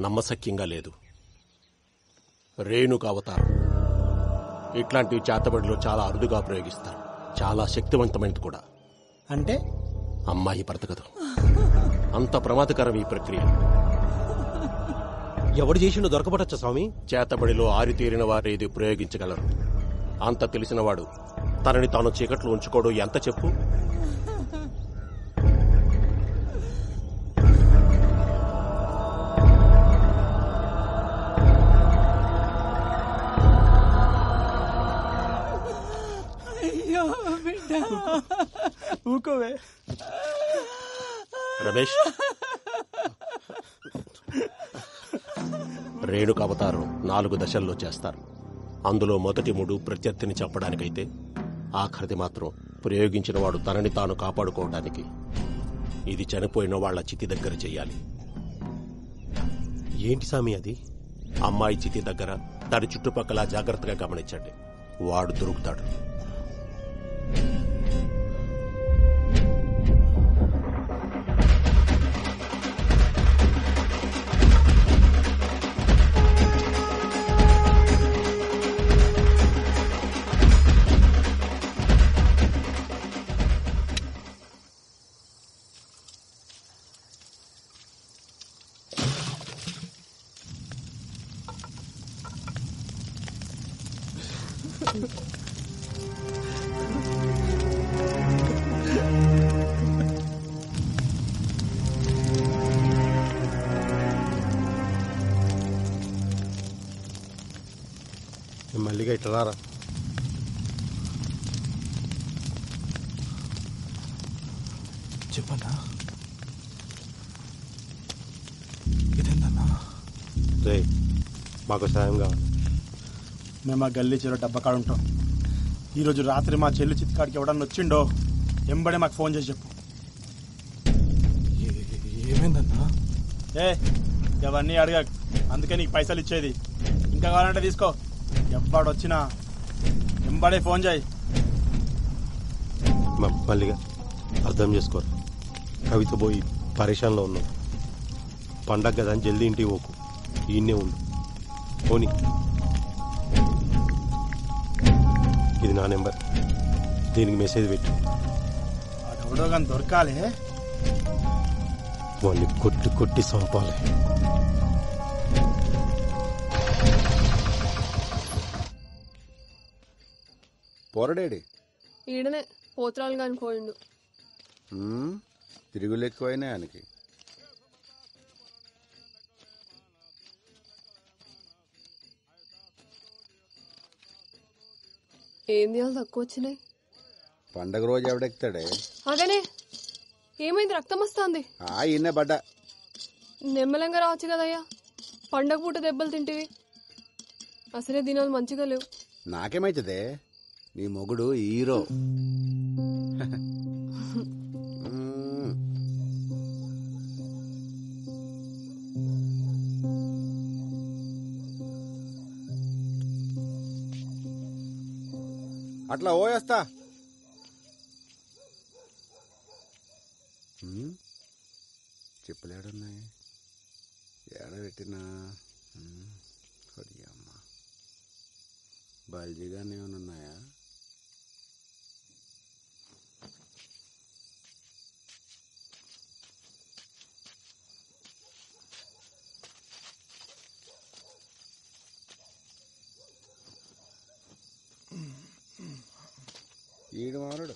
Speaker 8: నమ్మశక్యంగా లేదు. రేణుక అవతారం ఇట్లాంటి చేతబడిలో చాలా అరుదుగా ప్రయోగిస్తారు. చాలా శక్తివంతమైనది కూడా.
Speaker 18: అంటే
Speaker 8: అమ్మాయి బ్రతకదు. అంత ప్రమాదకరం ఈ ప్రక్రియ. ఎవడు చేసిండో దొరకబడచ్చా స్వామి? చేతబడిలో ఆరితేరిన వారు ఇది ప్రయోగించగలరు. అంత తెలిసినవాడు తనని తాను చీకట్లో ఉంచుకోడు. ఎంత చెప్పు?
Speaker 18: ఊకోవే
Speaker 8: రమేష్. రేణుక అవతారం 4 దశల్లో చేస్తారు. అందులో మొదటి 3 ప్రత్యర్థిని చంపడానికైతే ఆఖరిది మాత్రం ప్రయోగించిన వాడు తనని తాను కాపాడుకోవడానికి. ఇది చనిపోయిన వాళ్ల చితి దగ్గర చెయ్యాలి. ఏంటి సామి అది? అమ్మాయి చితి దగ్గర దాని చుట్టుపక్కల జాగ్రత్తగా గమనించండి. వాడు దొరుకుతాడు. మల్లిగా ఇట్లా రారా.
Speaker 18: చెప్పన్నా
Speaker 8: రే మాకు సాయం కావాలి.
Speaker 2: మేము ఆ గల్లీ చెరువు డబ్బకాడ ఉంటాం. ఈరోజు రాత్రి మా చెల్లి చిత్కాడికి ఎవడన్నా వచ్చిండో ఎంబడే మాకు ఫోన్ చేసి చెప్పు.
Speaker 18: ఏమైందన్నా?
Speaker 2: అవన్నీ అడగ, అందుకే నీకు పైసలు ఇచ్చేది. ఇంకా కావాలంటే తీసుకో. ఎవడొచ్చినా ఎంబడే ఫోన్ చేయి.
Speaker 8: మల్లిగా అర్థం చేసుకోరు. కవిత పోయి పరేషాన్లో ఉన్నాం. పండగ కదా అని జల్దీ ఇంటికి పోకు, ఈయన్నే ఉండు. పోనీ, ఇది నా నెంబర్, దీనికి మెసేజ్ పెట్టు.
Speaker 2: ఎవడో కానీ దొరకాలి,
Speaker 8: వాళ్ళని కొట్టి కొట్టి చంపాలి.
Speaker 3: పోరడేడి
Speaker 4: ఈడనే పోత్రాలు కాని పోయిండు.
Speaker 3: తిరుగులు ఎక్కువైనా ఆయనకి.
Speaker 4: ఏం తీయాలి తక్కువ వచ్చినాయి.
Speaker 3: పండగ రోజు ఎవడెక్తాడే?
Speaker 4: అగనే ఏమైంది? రక్తం వస్తుంది.
Speaker 3: ఈయనే బడ్డా.
Speaker 4: నెమ్మలంగా రావచ్చు కదయ్యా, పండగ పూట దెబ్బలు తింటివి. అసలే దినాలు మంచిగా లేవు.
Speaker 3: నాకేమైతుందే, నీ మొగుడు హీరో. అట్లా ఓయేస్తా. చెప్పులేడున్నాయి, ఏడబెట్టినా అమ్మ బల్జీగానే ఉన్నాయా? ఈడు మారడు.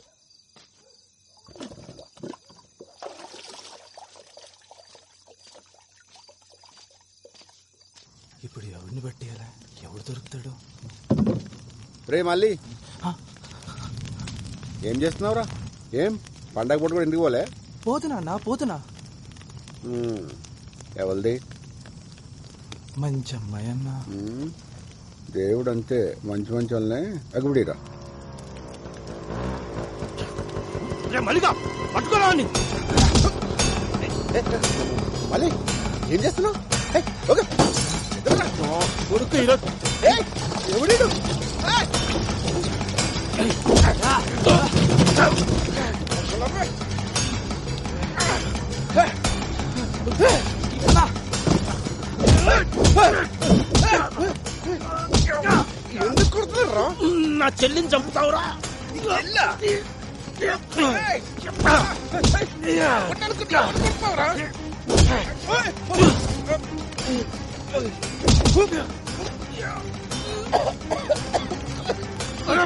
Speaker 18: ఇప్పుడు ఎవరిని పట్టేయాలా? ఎవడు దొరుకుతాడు?
Speaker 3: రే మళ్ళీ ఏం చేస్తున్నావురా? ఏం పండగ పూట కూడా ఇంటికి పోలే?
Speaker 18: పోతున్నా.
Speaker 3: ఎవరిది?
Speaker 18: మంచి అమ్మాయి అన్న.
Speaker 3: దేవుడు అంతే, మంచి మంచి వాళ్ళనే అగుబడిరా.
Speaker 8: మల్లిగా పట్టుకోరా.
Speaker 3: మళ్ళీ ఏం చేస్తున్నావు?
Speaker 8: కొడుకు ఈరోజు
Speaker 3: ఎవడు? ఎందుకు కొడుతున్నారా?
Speaker 8: నా చెల్లిని చంపుతావురా?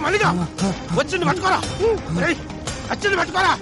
Speaker 8: మల్లిగా వచ్చింది పట్టుకోరా. వచ్చింది పట్టుకోరా.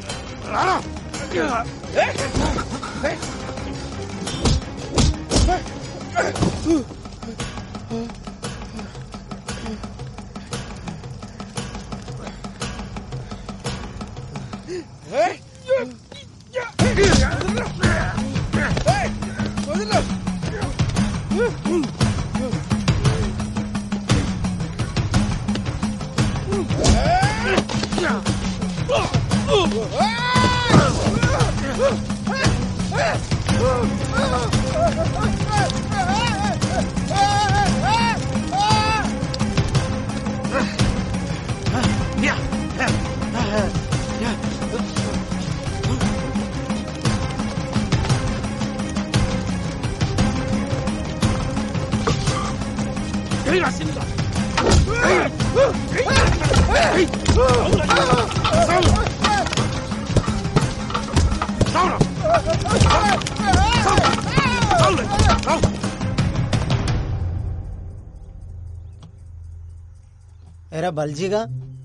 Speaker 11: ఎరా బల్జీగా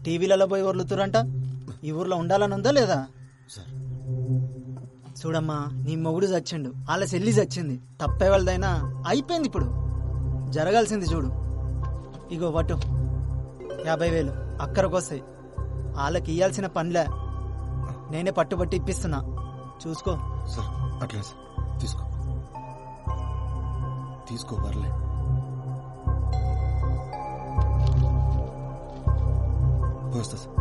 Speaker 11: టీవీలలో పోయి వర్లుతురంట. ఈ ఊర్లో ఉండాలని ఉందా లేదా? చూడమ్మా, నీ మొగుడు చచ్చిండు, వాళ్ళ చెల్లి చచ్చింది. తప్పే వాళ్ళదైనా అయిపోయింది. ఇప్పుడు జరగాల్సింది చూడు. ఇగో పట్టు 50,000 అక్కరకొస్తాయి. వాళ్ళకి ఇయ్యాల్సిన పనిలే, నేనే పట్టుబట్టి ఇప్పిస్తున్నా. చూసుకో.
Speaker 5: సార్ అట్లా తీసుకో. తీసుకో పర్లే. వస్తా సార్.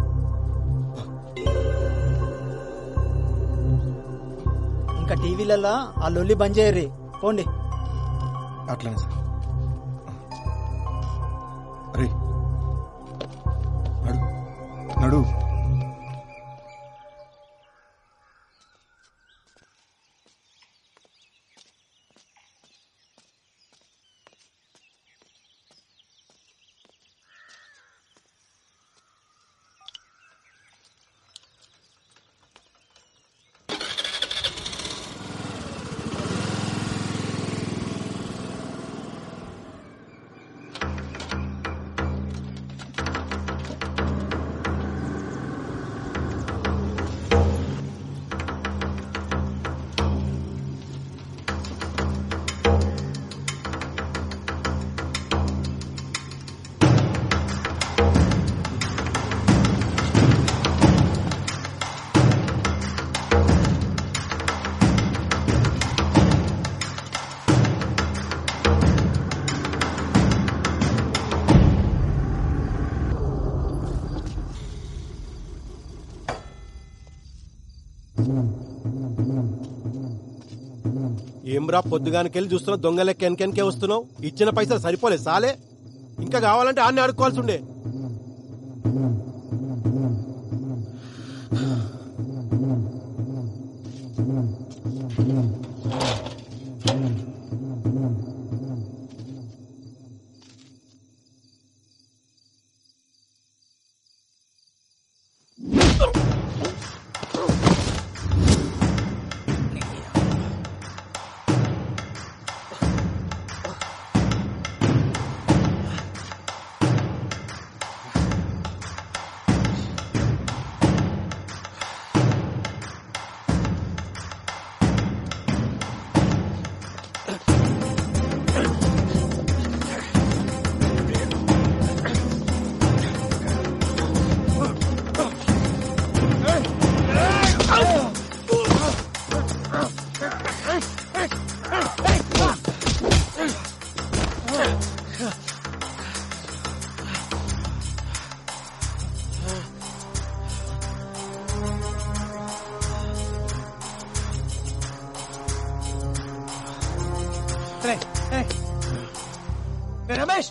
Speaker 11: ఇంకా టీవీలలో ఆ లొల్లి బంద్ చేయర్రి, పోండి.
Speaker 5: అట్లానే సార్. అరే నడు నడు.
Speaker 8: ఏమ్రా పొద్దుగానికెళ్ళి చూస్తున్నా దొంగ లెక్క వెనకెనకే వస్తున్నావు. ఇచ్చిన పైసలు సరిపోలేదు సాలే, ఇంకా కావాలంటే ఆన్ని అడుక్కోవాల్సి ఉండే.
Speaker 6: రమేష్,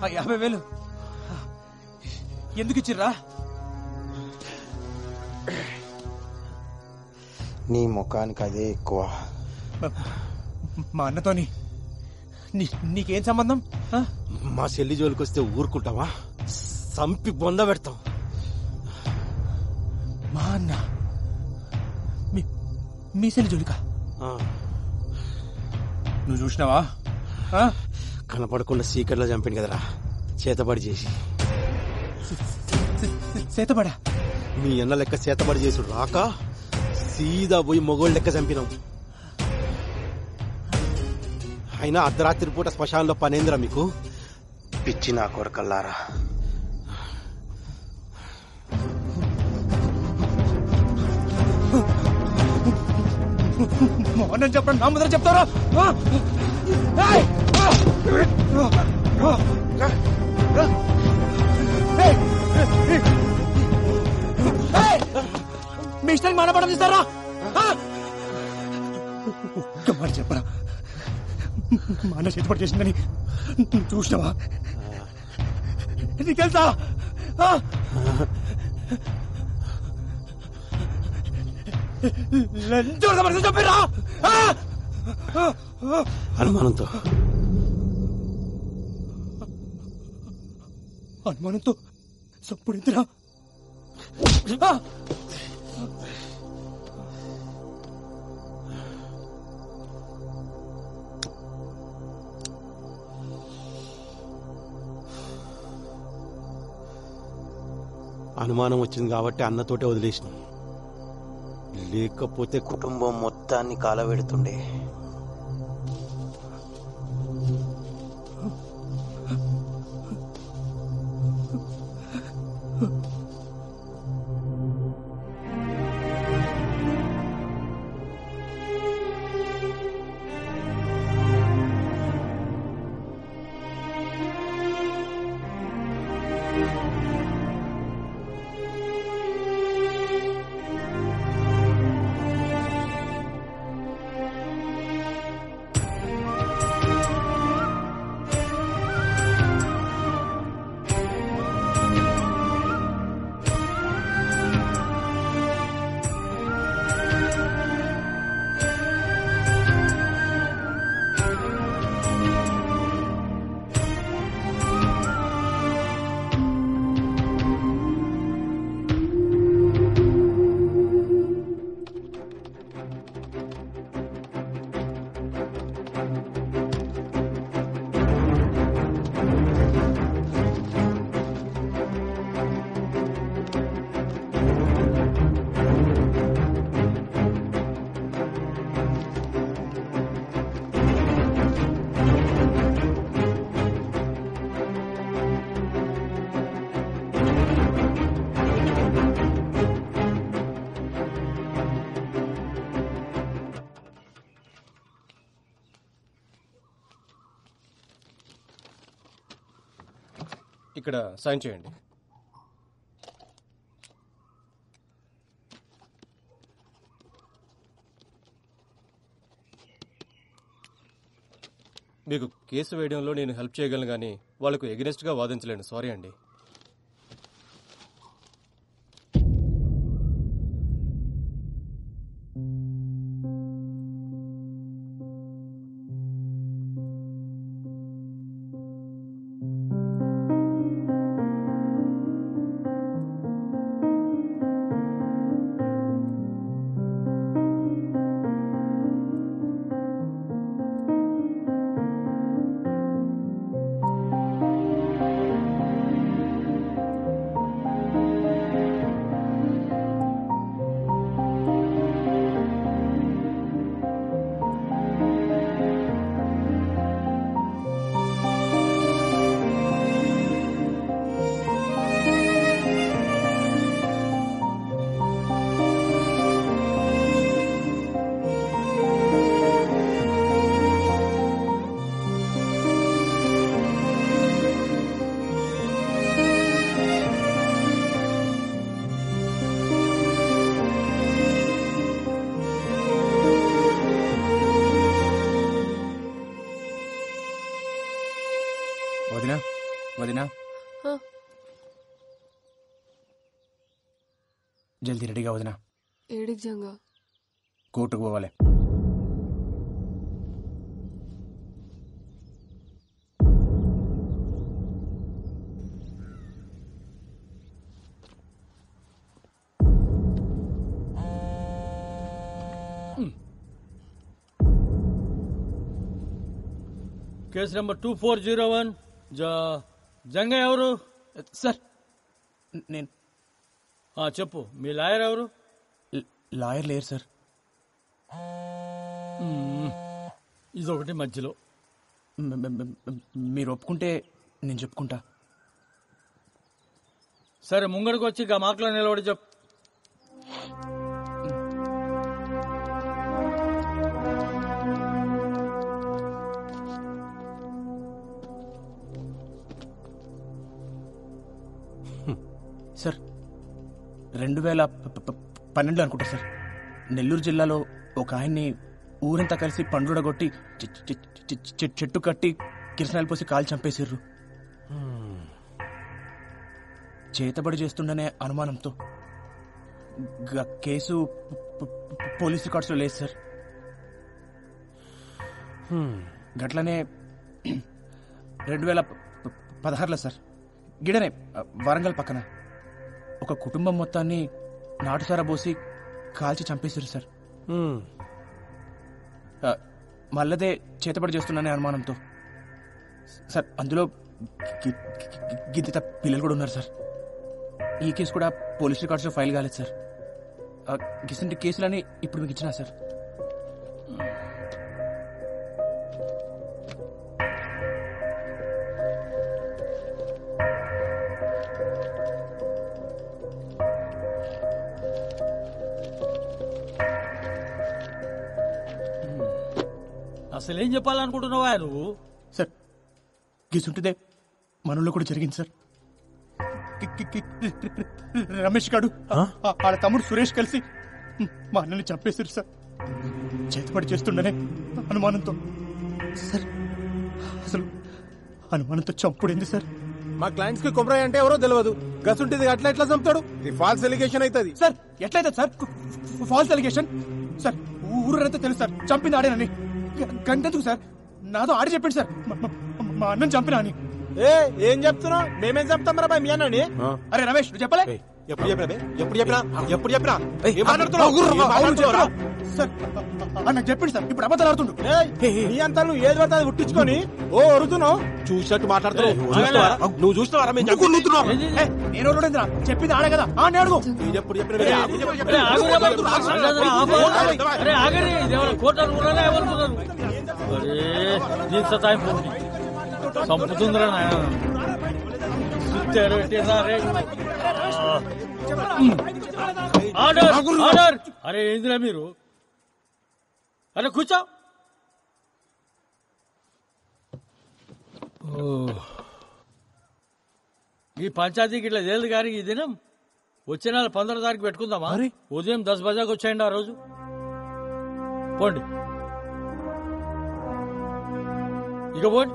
Speaker 6: 50,000 ఎందుకు ఇచ్చిర్రా?
Speaker 20: నీ ముఖానికి అదే ఎక్కువ.
Speaker 6: మా అన్నతోని నీకేం సంబంధం?
Speaker 8: మా చెల్లి జోలికి వస్తే ఊరుకుంటావా? సంపి బొంద పెడతాం.
Speaker 6: మా అన్న మీ చెల్లి జోలికా? నువ్వు చూసినావా?
Speaker 8: కనపడకుండా సీకర్లో చంపిండు కదరా, చేతబడి చేసి.
Speaker 6: చేతబడా?
Speaker 8: మీ అన్న లెక్క చేతబడి చేసి రాక సీదా పోయి మొగోళ్ళ లెక్క చంపినాం. అయినా అర్ధరాత్రి పూట శ్మశానంలో పనేంద్రా మీకు?
Speaker 20: పిచ్చి నా కొరకల్లారా.
Speaker 6: మోహన్ చెప్పండి, నా ముందర చెప్తారా? మీ ఇష్టానికి మానపడం ఇస్తారా? మరి చెప్పరా, మా అన్న చేతిపడి చేసిందని చూసినావా? నీకు తెలుసా? చెప్పారా?
Speaker 8: అనుమానంతో
Speaker 6: సప్పుడిందిరా.
Speaker 8: అనుమానం వచ్చింది కాబట్టి అన్నతోటే వదిలేసిన, లేకపోతే
Speaker 20: కుటుంబం మొత్తాన్ని కాలబెడుతుండే.
Speaker 21: ఇక్కడ సైన్ చేయండి. మీకు కేసు వేయడంలో నేను హెల్ప్ చేయగలను కానీ వాళ్ళకు ఎగనెస్ట్గా వాదించలేను. సారీ అండి.
Speaker 6: వదినా వదినా జల్దీ రెడీగా వదినా.
Speaker 4: ఏడికి జంగా
Speaker 6: కోర్టుకు పోవాలి.
Speaker 10: Case number 2401. జంగయ్య ఎవరు?
Speaker 6: సార్ నేను
Speaker 10: చెప్పు. మీ లాయర్ ఎవరు?
Speaker 6: లాయర్ లేరు సార్.
Speaker 10: ఇదొకటి మధ్యలో.
Speaker 6: మీరు ఒప్పుకుంటే నేను చెప్పుకుంటా.
Speaker 10: సరే ముంగడికి వచ్చి గా మాటలో నిలబడి చెప్పు.
Speaker 6: సార్ 2012 అనుకుంటా సార్, నెల్లూరు జిల్లాలో ఒక ఆయన్ని ఊరంతా కలిసి పండుగొట్టి చెట్టు కట్టి కిరసనాయలు పోసి కాలు చంపేసిర్రు. చేతబడి చేస్తుండనే అనుమానంతో కేసు పోలీస్ రికార్డ్స్ లో లేదు సార్. గట్లనే 2016లో సార్ గిడనే వరంగల్ పక్కన ఒక కుటుంబం మొత్తాన్ని నాటుసారా పోసి కాల్చి చంపేశారు సార్. మళ్ళదే చేతబడి చేస్తున్నానే అనుమానంతో సార్. అందులో గిద్దిత పిల్లలు కూడా ఉన్నారు సార్. ఈ కేసు కూడా పోలీస్ రికార్డ్స్లో ఫైల్ కాలేదు సార్. గిసంటి కేసులని ఇప్పుడు మీకు ఇచ్చినా సార్.
Speaker 10: అసలు ఏం చెప్పాలనుకుంటున్నావా నువ్వు?
Speaker 6: సార్ గీసుంటుందే మనలో కూడా జరిగింది సార్. రమేష్ గాడు వాళ్ళ తమ్ముడు సురేష్ కలిసి మా అన్నని చంపేశారు సార్. చేతిపడి చేస్తుండనే అనుమానంతో సార్. అసలు అనుమానంతో చంపుడేంది సార్?
Speaker 22: మా క్లయింట్స్ కి కొమరయ్య అంటే ఎవరో తెలియదు. గసుంటిది అట్లా ఎట్లా చంపుతాడు? ఇది ఫాల్స్ ఎలిగేషన్ అవుతుంది
Speaker 6: సార్. ఎట్లయితే సార్ ఫాల్స్ ఎలిగేషన్ సార్? ఊరంతా తెలుసు సార్ చంపింది ఆడేనని. గంటెందుకు సార్? నాతో ఆడి చెప్పండి సార్ మా అన్నం చంపినా అని.
Speaker 22: ఏం చెప్తున్నావు? మేమేం చెప్తాం రా మీ అన్నని?
Speaker 6: అరే రమేష్ నువ్వు చెప్పలే?
Speaker 22: ఎప్పుడు చెప్పినా
Speaker 6: సార్ నాకు చెప్పింది సార్. ఇప్పుడు అబద్ధాలు ఆడుతుండు.
Speaker 22: నీ అంతా నువ్వు ఏది పడితే అది ఉట్టించుకొని ఓ అరుతున్నావు. చూసినట్టు మాట్లాడుతున్నావు. నువ్వు చూస్తున్నావు
Speaker 6: నేను చెప్పింది ఆడే కదా అని అడుగు.
Speaker 22: ఎప్పుడు
Speaker 10: సంపుతుందిరా నాయన. అరే ఏందిరా మీరు? అరే కూర్చో. ఈ పంచాయతీకి ఇట్లా తేలిదు కానీ ఈ దినం వచ్చే నెల 15 తారీఖు పెట్టుకుందామా? ఉదయం 10 బజాకు వచ్చేయండి ఆ రోజు. పోండి ఇక పోండి.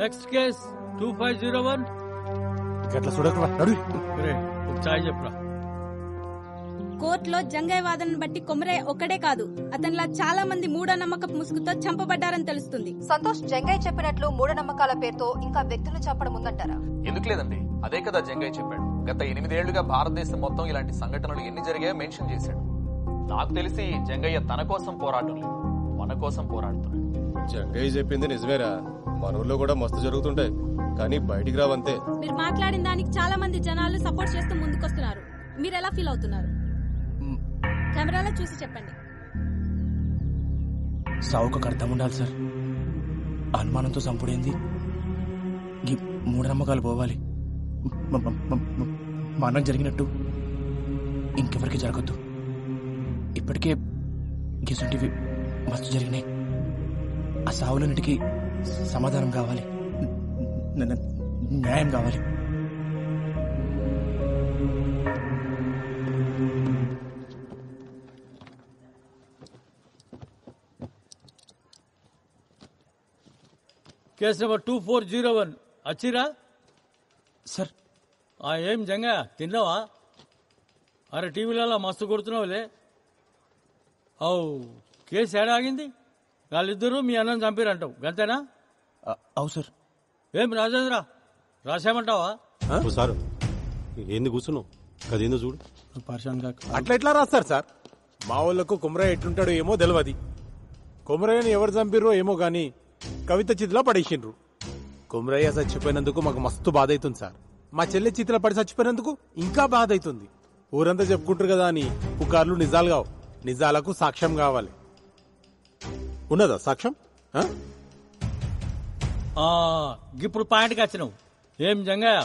Speaker 10: Next case 2501. చాయ్ చెప్పరా.
Speaker 16: కోర్టులో జంగయ్య వాదనను బట్టి కొమరయ్య ఒక్కడే కాదు, అతనిలా చాలా మంది మూఢనమ్మకపు ముసుగుతో చంపబడ్డారని తెలుస్తుంది.
Speaker 15: సంతోష్, జంగయ్య చెప్పినట్లు మూఢనమ్మకాల పేరుతో ఇంకా వ్యక్తులు చెప్పడం ఉందంటారా?
Speaker 9: ఎందుకు లేదండి, అదే కదా జంగయ్య చెప్పాడు. గత 8 ఏళ్లుగా భారతదేశం మొత్తం ఇలాంటి సంఘటనలు ఎన్ని జరిగాయో మెన్షన్ చేశాడు. నాకు తెలిసి జంగయ్య తన కోసం పోరాటం లేదు, మన కోసం పోరాడుతున్నాడు.
Speaker 21: జంగయ్య చెప్పింది నిజమేరా, మన ఊళ్ళో కూడా మస్తు జరుగుతుంటాయి కానీ బయటికి రావంతే.
Speaker 16: మీరు మాట్లాడిన దానికి చాలా మంది జనాలు సపోర్ట్ చేస్తూ ముందుకొస్తున్నారు. మీరు ఎలా ఫీల్ అవుతున్నారు? కెమెరాలో చూసి చెప్పండి.
Speaker 12: సావుకు అర్థం ఉండాలి సార్. అనుమానంతో చంపుడేంది? ఈ మూఢనమ్మకాలు పోవాలి. మనం జరిగినట్టు ఇంకెవరికి జరగద్దు. ఇప్పటికే గిసుంటివి మస్తు జరిగినాయి. ఆ సావులన్నిటికీ సమాధానం కావాలి, న్యాయం కావాలి.
Speaker 10: కేసు నెంబర్ 2401 వచ్చిరా
Speaker 12: సార్.
Speaker 10: ఏం జంగా తిన్నావా? అరే టీవీలలో మస్తు కొడుతున్నావులే. కేసు ఏడాగింది? వాళ్ళిద్దరూ మీ అన్నం చంపిరంటావు గంతేనా?
Speaker 12: అవు సార్.
Speaker 10: ఏం రాజేంద్ర రాసేమంటావా?
Speaker 23: సార్ ఏంది కూర్చున్నావు? కదేందో చూడు.
Speaker 22: అట్లా ఎట్లా రాస్తారు సార్? మా ఊళ్ళకు కుమరయ్య ఎట్లుంటాడో ఏమో తెలియదు. కుమరయ్యని ఎవరు చంపిర్రో ఏమో గాని కవిత చితిలో పడేసిండ్రు. కుమరయ్య చచ్చిపోయినందుకు మాకు మస్తు బాధ అవుతుంది సార్. మా చెల్లె చితిలో పడి చచ్చిపోయినందుకు ఇంకా బాధ అవుతుంది. ఊరంతా చెప్పుకుంటారు కదా అని పుకార్లు నిజాలు కావు. నిజాలకు సాక్ష్యం కావాలి. ఉన్నదా సాక్ష్యం?
Speaker 10: ఇప్పుడు పాయింట్కి వచ్చినావు. ఏం జంగయ్య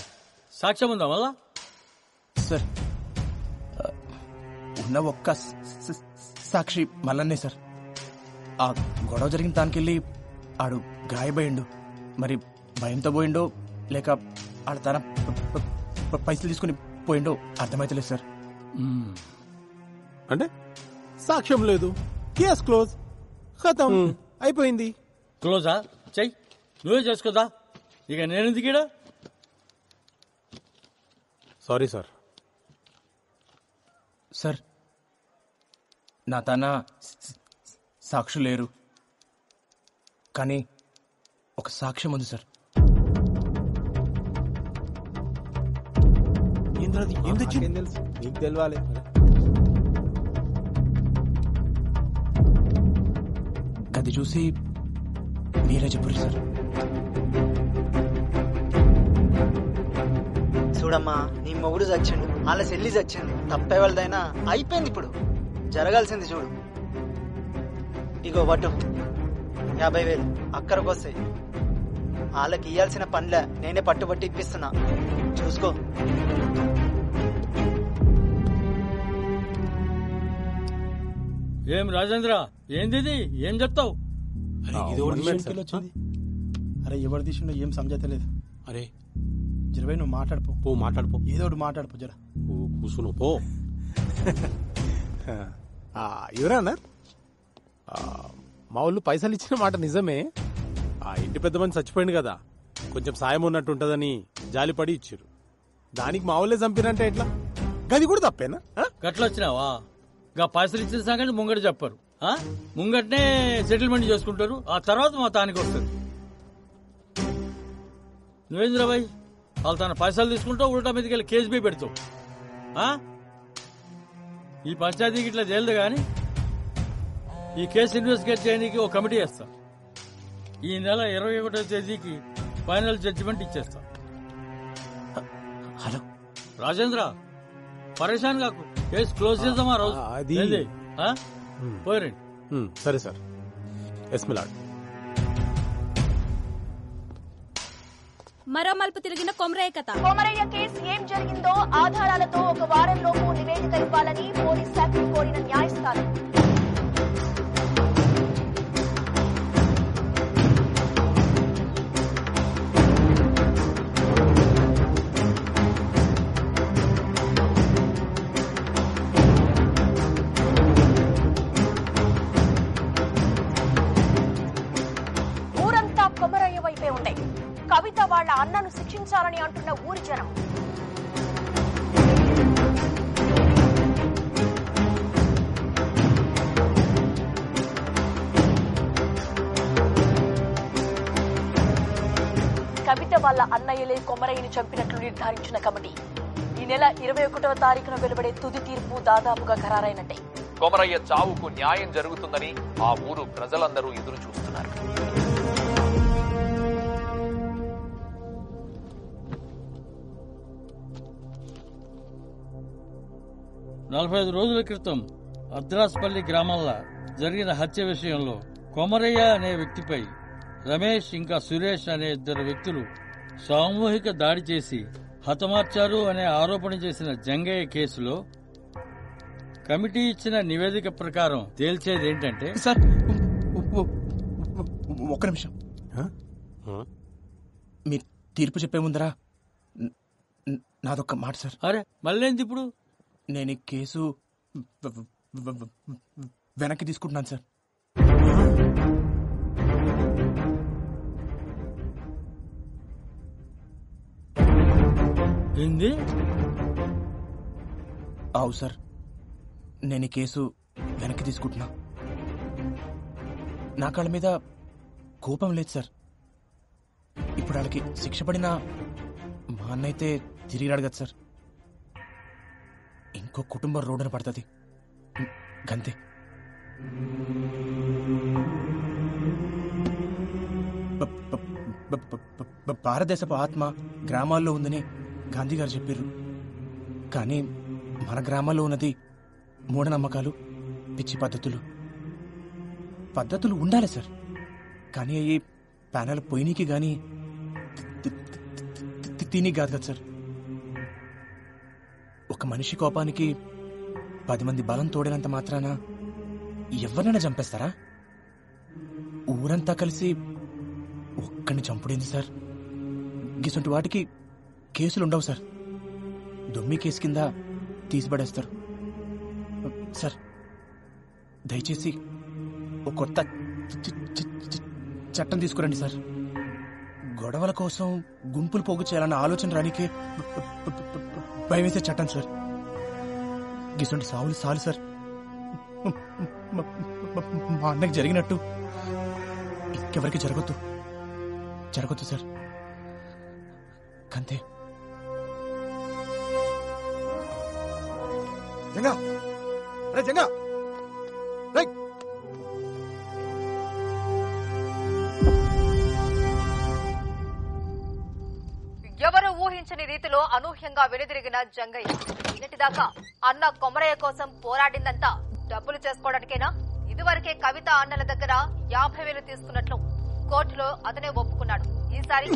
Speaker 10: సాక్ష్యం ఉందా మళ్ళా?
Speaker 12: సార్ ఉన్న ఒక్క సాక్షి మల్లన్నే సార్. ఆ గొడవ జరిగిన దానికెళ్ళి ఆడు గాయపోయిండు. మరి భయంతో పోయిండో లేక ఆడు తన పైసలు తీసుకుని పోయిండో అర్థమైతలేదు సార్.
Speaker 22: అంటే సాక్ష్యం లేదు, కేసు క్లోజ్, ఖతం, అయిపోయింది.
Speaker 10: క్లోజా? చెయ్యి, నువ్వే చేసుకోదా. ఇక నేనెందుకు ఈడ?
Speaker 22: Sorry sir.
Speaker 12: సార్ నా తన సాక్షులు లేరు కానీ ఒక సాక్ష్యం ఉంది సార్.
Speaker 22: ఏం తెలుసు? నీకు తెలవాలి.
Speaker 12: అది చూసి మీరే చెప్పారు సార్.
Speaker 11: చూడమ్మా, నీ మొగుడు చచ్చిండు, వాళ్ళ చెల్లి చచ్చింది. తప్పే వాళ్ళదైనా అయిపోయింది. ఇప్పుడు జరగాల్సింది చూడు. ఇగో వటు 50,000 అక్కడికొస్తాయి. వాళ్ళకి ఇయ్యాల్సిన పనులే నేనే పట్టుబట్టి ఇప్పిస్తున్నా, చూసుకో.
Speaker 10: ఏం రాజేంద్ర, ఏంది? ఏం చెప్తావు?
Speaker 2: అరే ఎవరు తీసిండో ఏం సమజతలేదు.
Speaker 23: అరే
Speaker 2: జరవై నువ్వు మాట్లాడిపో.
Speaker 23: మాట్లాడిపో,
Speaker 2: ఏదో ఒకటి మాట్లాడిపో. జర
Speaker 23: కూర్చును పో.
Speaker 22: ఎవరన్నారు? మా వాళ్ళు పైసలు ఇచ్చిన మాట నిజమే. ఆ ఇంటి పెద్ద మంది చచ్చిపోయింది కదా, కొంచెం సాయం ఉన్నట్టు ఉంటదని జాలిపడి ఇచ్చారు. దానికి మా వాళ్ళే చంపినంటే ఎట్లా? గది కూడా తప్పేనా?
Speaker 10: గట్ల వచ్చినావా? గా పైసలు ఇచ్చిన సంగతి ముంగట చెప్పారు. ముంగటనే సెటిల్మెంట్ చేసుకుంటారు. ఆ తర్వాత మా తానికి వస్తుంది. నువ్వేంద్రబాయ్ వాళ్ళు తన పైసలు తీసుకుంటావు, ఉల్టా మీదకి వెళ్ళి కేసు బీ పెడతావు. ఈ పంచాయతీకి ఇట్లా చేయలేదు కానీ ఈ కేసు ఇన్వెస్టిగేట్ చేయడానికి ఒక కమిటీ వేస్తా. ఈ నెల 21వ తేదీకి ఫైనల్ జడ్జిమెంట్ ఇచ్చేస్తా.
Speaker 12: హలో
Speaker 10: రాజేంద్ర, పరేషాన్ కాకు, కేసు క్లోజ్ చేద్దామా రోజు? పోయిరండి.
Speaker 22: సరే సార్. ఎస్మిలాడ్.
Speaker 16: మరో మలుపు తిరిగిన కొమరయ్య కథ.
Speaker 15: కొమరయ్య కేసు ఏం జరిగిందో ఆధారాలతో 1 వారంలోపు నివేదిక ఇవ్వాలని పోలీస్ శాఖను కోరిన న్యాయస్థానం. అన్నను శిక్షించాలని అంటున్న ఊరి జనం. కవిత వాళ్ళ అన్నయ్యలే కొమరయ్యని చంపినట్లు నిర్ధారించిన కమిటీ ఈ నెల 21వ తారీఖున వెలువడే తుది తీర్పు దాదాపుగా ఖరారైనట్టే.
Speaker 9: కొమరయ్య చావుకు న్యాయం జరుగుతుందని ఆ ఊరు ప్రజలందరూ ఎదురు చూస్తున్నారు.
Speaker 1: నలభై రోజుల క్రితం అద్రాస్పల్లి గ్రామంలో జరిగిన హత్య విషయంలో కొమరయ్య అనే వ్యక్తిపై రమేష్ ఇంకా సురేష్ అనే ఇద్దరు వ్యక్తులు సామూహిక దాడి చేసి హతమార్చారు అనే ఆరోపణ చేసిన జంగయ్య కేసులో కమిటీ ఇచ్చిన నివేదిక ప్రకారం తేల్చేది ఏంటంటే
Speaker 12: సార్ ఒక్క నిమిషం మీరు తీర్పు చెప్పే ముందరా నాదొక్క మాట సార్.
Speaker 1: అరే మళ్ళేంది ఇప్పుడు?
Speaker 12: నేను ఈ కేసు వెనక్కి తీసుకుంటున్నాను సార్.
Speaker 1: ఏంది?
Speaker 12: అవు సార్, నేను ఈ కేసు వెనక్కి తీసుకుంటున్నా. నా కాళ్ళ మీద కోపం లేదు సార్. ఇప్పుడు వాళ్ళకి శిక్ష పడినా మా అన్నైతే తిరిగి అడగదు సార్. ఇంకో కుటుంబం రోడ్డున పడుతుంది గంతే. భారతదేశపు ఆత్మ గ్రామాల్లో ఉందని గాంధీ గారు చెప్పారు. కానీ మన గ్రామాల్లో ఉన్నది మూఢనమ్మకాలు, పిచ్చి పద్ధతులు ఉండాలి సార్. కానీ అవి ప్యానల్ పోయినీకి గాని తిని కాదు కదా సార్. ఒక మనిషి కోపానికి 10 మంది బలం తోడినంత మాత్రాన ఎవరినైనా చంపేస్తారా? ఊరంతా కలిసి ఒక్కడిని చంపుడేంది సార్? గిసంటి వాటికి కేసులుండవు సార్. దొమ్మి కేసు కింద తీసిపడేస్తారు సార్. దయచేసి ఒక కొత్త చట్టం తీసుకురండి సార్. గొడవల కోసం గుంపులు పోగు చేయాలన్న ఆలోచన రానికే భయం వేసే చట్టం సార్. గిసంటి సావులు సాలు సార్. మా అన్నకి జరిగినట్టు ఇంకెవరికి జరగొద్దు సార్. కంతే.
Speaker 5: జంగా రే జంగా రే
Speaker 15: ఎవరు ఊహించని రీతిలో అనూహ్యంగా వెనుదిరిగిన జంగయ్య. నిన్నటిదాకా అన్న కొమరయ్య కోసం పోరాడిందంతా డబ్బులు చేసుకోవడానికేనా? ఇదివరకే కవిత అన్నల దగ్గర 50,000 తీసుకున్నట్లు కోర్టులో అతనే ఒప్పుకున్నాడు. ఈసారి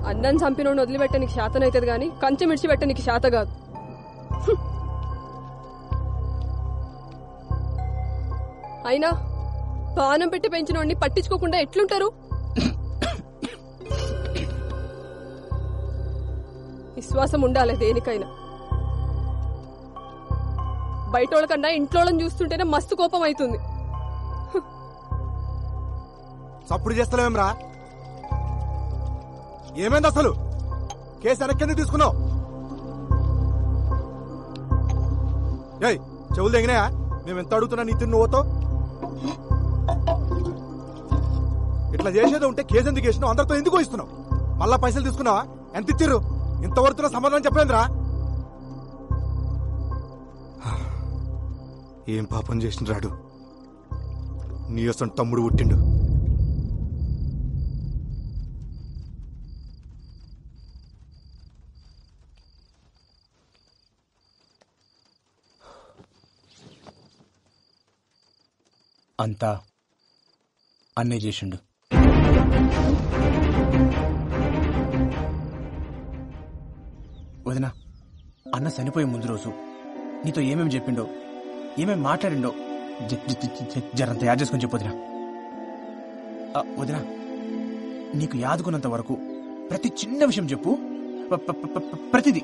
Speaker 4: అన్నం చంపినోడిని వదిలిపెట్ట నీకు శాతనైతుంది గాని కంచె మిడిచిపెట్ట నీకు శాత కాదు. అయినా పానం పెట్టి పెంచినోడిని పట్టించుకోకుండా ఎట్లుంటారు? విశ్వాసం ఉండాలి దేనికైనా. బయటోళ్ళ కన్నా ఇంట్లోళ్ళని చూస్తుంటేనే మస్తు కోపం అవుతుంది.
Speaker 5: సప్పుడు చేస్తలేమరా? ఏమైంది అసలు? కేసు వెనక్కి తీసుకున్నావు? ఏయ్ చెవులు తెగినాయా? మేము ఎంత అడుగుతున్నా నీ తిన్ను ఓతో ఇట్లా చేసేది ఉంటే కేసు ఎందుకు వేసినావు? అందరితో ఎందుకు ఇస్తున్నావు? మళ్ళా పైసలు తీసుకున్నావా? ఎంత ఇచ్చిర్రు? ఇంతవరకు సమాధానం చెప్పలేదురా? ఏం పాపం చేసిన రాడు నీ వసం తమ్ముడు పుట్టిండు.
Speaker 12: అంతా అన్నే చేసిండు. వదినా, అన్న చనిపోయే ముందు రోజు నీతో ఏమేమి చెప్పిండో, ఏమేమి మాట్లాడిండో జరంత యాడ్ చేసుకొని చెప్పు వదినా. వదినా, నీకు యాదుకున్నంత వరకు ప్రతి చిన్న విషయం చెప్పు. ప్రతిదీ.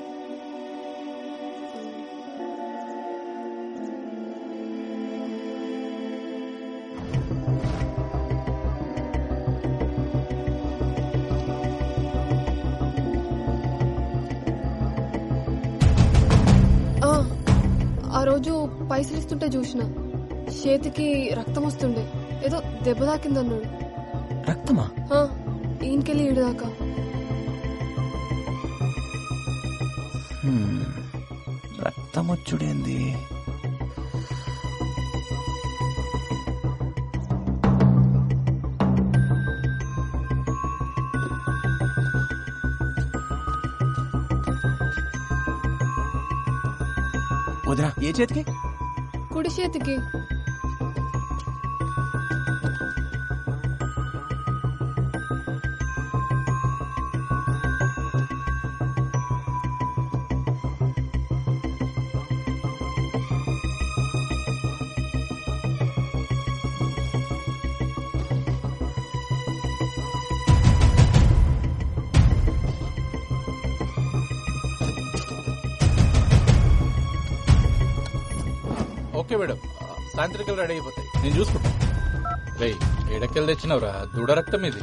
Speaker 4: రోజు పైసలు ఇస్తుంటే చూసిన చేతికి రక్తం వస్తుండే, ఏదో దెబ్బ తాకిందన్నాడు.
Speaker 12: రక్తమా?
Speaker 4: ఈయనకెళ్ళి ఈడు దాకా.
Speaker 12: రక్తం వచ్చుడేంది? వదినా, ఏ చేతికి?
Speaker 4: కుడి చేతికి.
Speaker 7: ఓకే మేడం, సాయంత్రికలు రెడీ అయిపోతాయి, నేను చూసుకుంటాను. రేయ్, ఏడకెళ్ళి తెచ్చినవరా? దూడ రక్తం ఇది.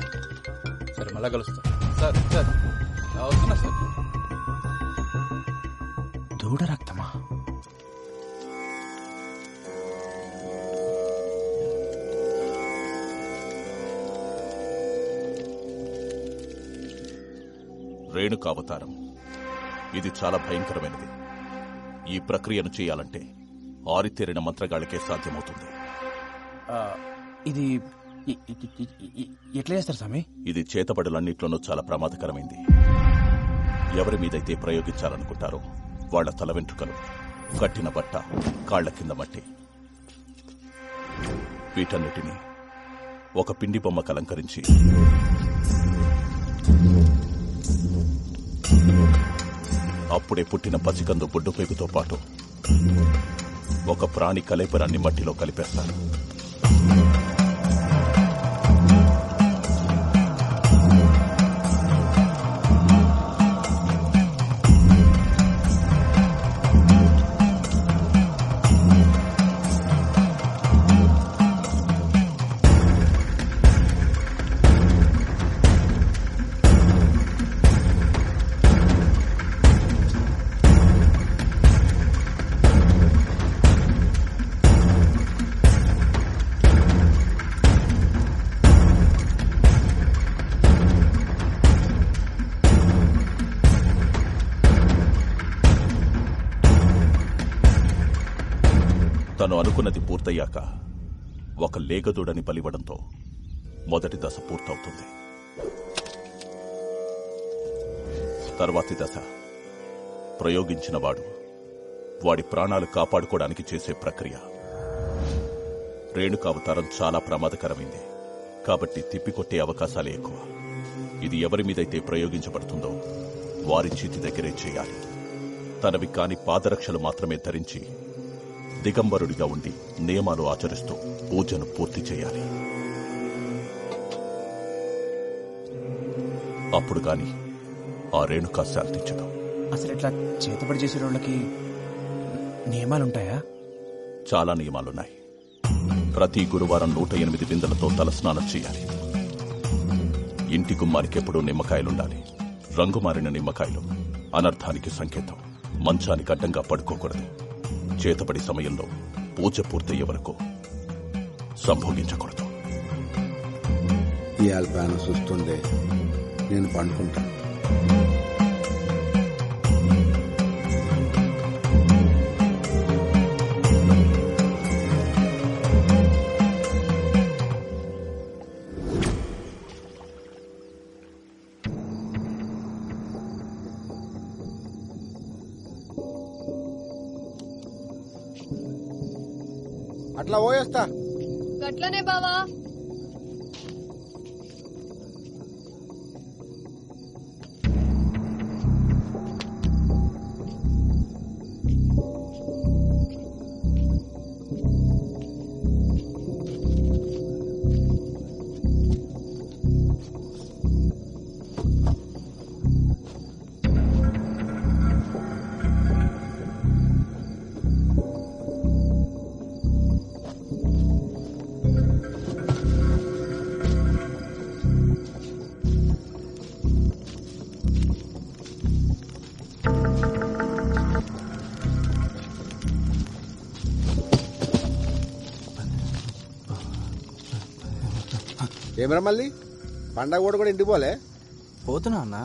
Speaker 7: సరే, మళ్ళా కలుస్తాం. సార్ సార్ వస్తున్నా సార్.
Speaker 12: దూడ రక్తమా?
Speaker 13: రేణుకావతారం ఇది చాలా భయంకరమైనది. ఈ ప్రక్రియను చేయాలంటే ఆరితేరిన మంత్రగాళ్ళకే సాధ్యమవుతుంది.
Speaker 12: ఇది ఎట్లా చేస్తారు స్వామి?
Speaker 13: ఇది చేతబడులన్నిట్లోనూ చాలా ప్రమాదకరమైంది. ఎవరి మీదైతే ప్రయోగించాలనుకుంటారో వాళ్ల తల వెంట్రుకలు, కట్టిన బట్ట, కాళ్ల కింద మట్టి, వీటన్నిటినీ ఒక పిండి బొమ్మకు అలంకరించి అప్పుడే పుట్టిన పసికందు బొడ్డుపేగుతో పాటు ఒక ప్రాణి కలేపరాన్ని మట్టిలో కలిపేస్తారు. తను అనుకున్నది పూర్తయ్యాక ఒక లేగదూడని బలివ్వడంతో మొదటి దశ పూర్తవుతుంది. తర్వాతి దశ ప్రయోగించిన వాడి ప్రాణాలు కాపాడుకోవడానికి చేసే ప్రక్రియ. రేణుకావతారం చాలా ప్రమాదకరమైంది కాబట్టి తిప్పికొట్టే అవకాశాలే ఎక్కువ. ఇది ఎవరి మీదైతే ప్రయోగించబడుతుందో వారి చేతి దగ్గరే చేయాలి. తనవి కాని పాదరక్షలు మాత్రమే ధరించి దిగంబరుడిగా ఉండి నియమాలు ఆచరిస్తూ పూజను పూర్తి చేయాలి. అప్పుడు గాని ఆ రేణుకా శాంతించదు.
Speaker 12: అసలు ఇట్లా చేతబడి చేసే వాళ్ళకి నియమాలుంటాయా?
Speaker 13: చాలా నియమాలున్నాయి. ప్రతి గురువారం 108 బిందెలతో తలస్నానం చేయాలి. ఇంటి గుమ్మానికి ఎప్పుడూ నిమ్మకాయలుండాలి. రంగు మారిన నిమ్మకాయలు అనర్థానికి సంకేతం. మంచానికి అడ్డంగా పడుకోకూడదు. చేతబడి సమయంలో పూజ పూర్తయ్యే వరకు సంభోగించకూడదు.
Speaker 17: ఇవాళ ప్యానస్ వస్తుండే, నేను పండుకుంటా.
Speaker 3: అట్లా పోయేస్తా.
Speaker 4: గట్లనే బావా.
Speaker 17: ఏమరా మళ్ళీ పండగ కూడా ఇంటికి పోలే?
Speaker 12: పోతున్నా అన్న.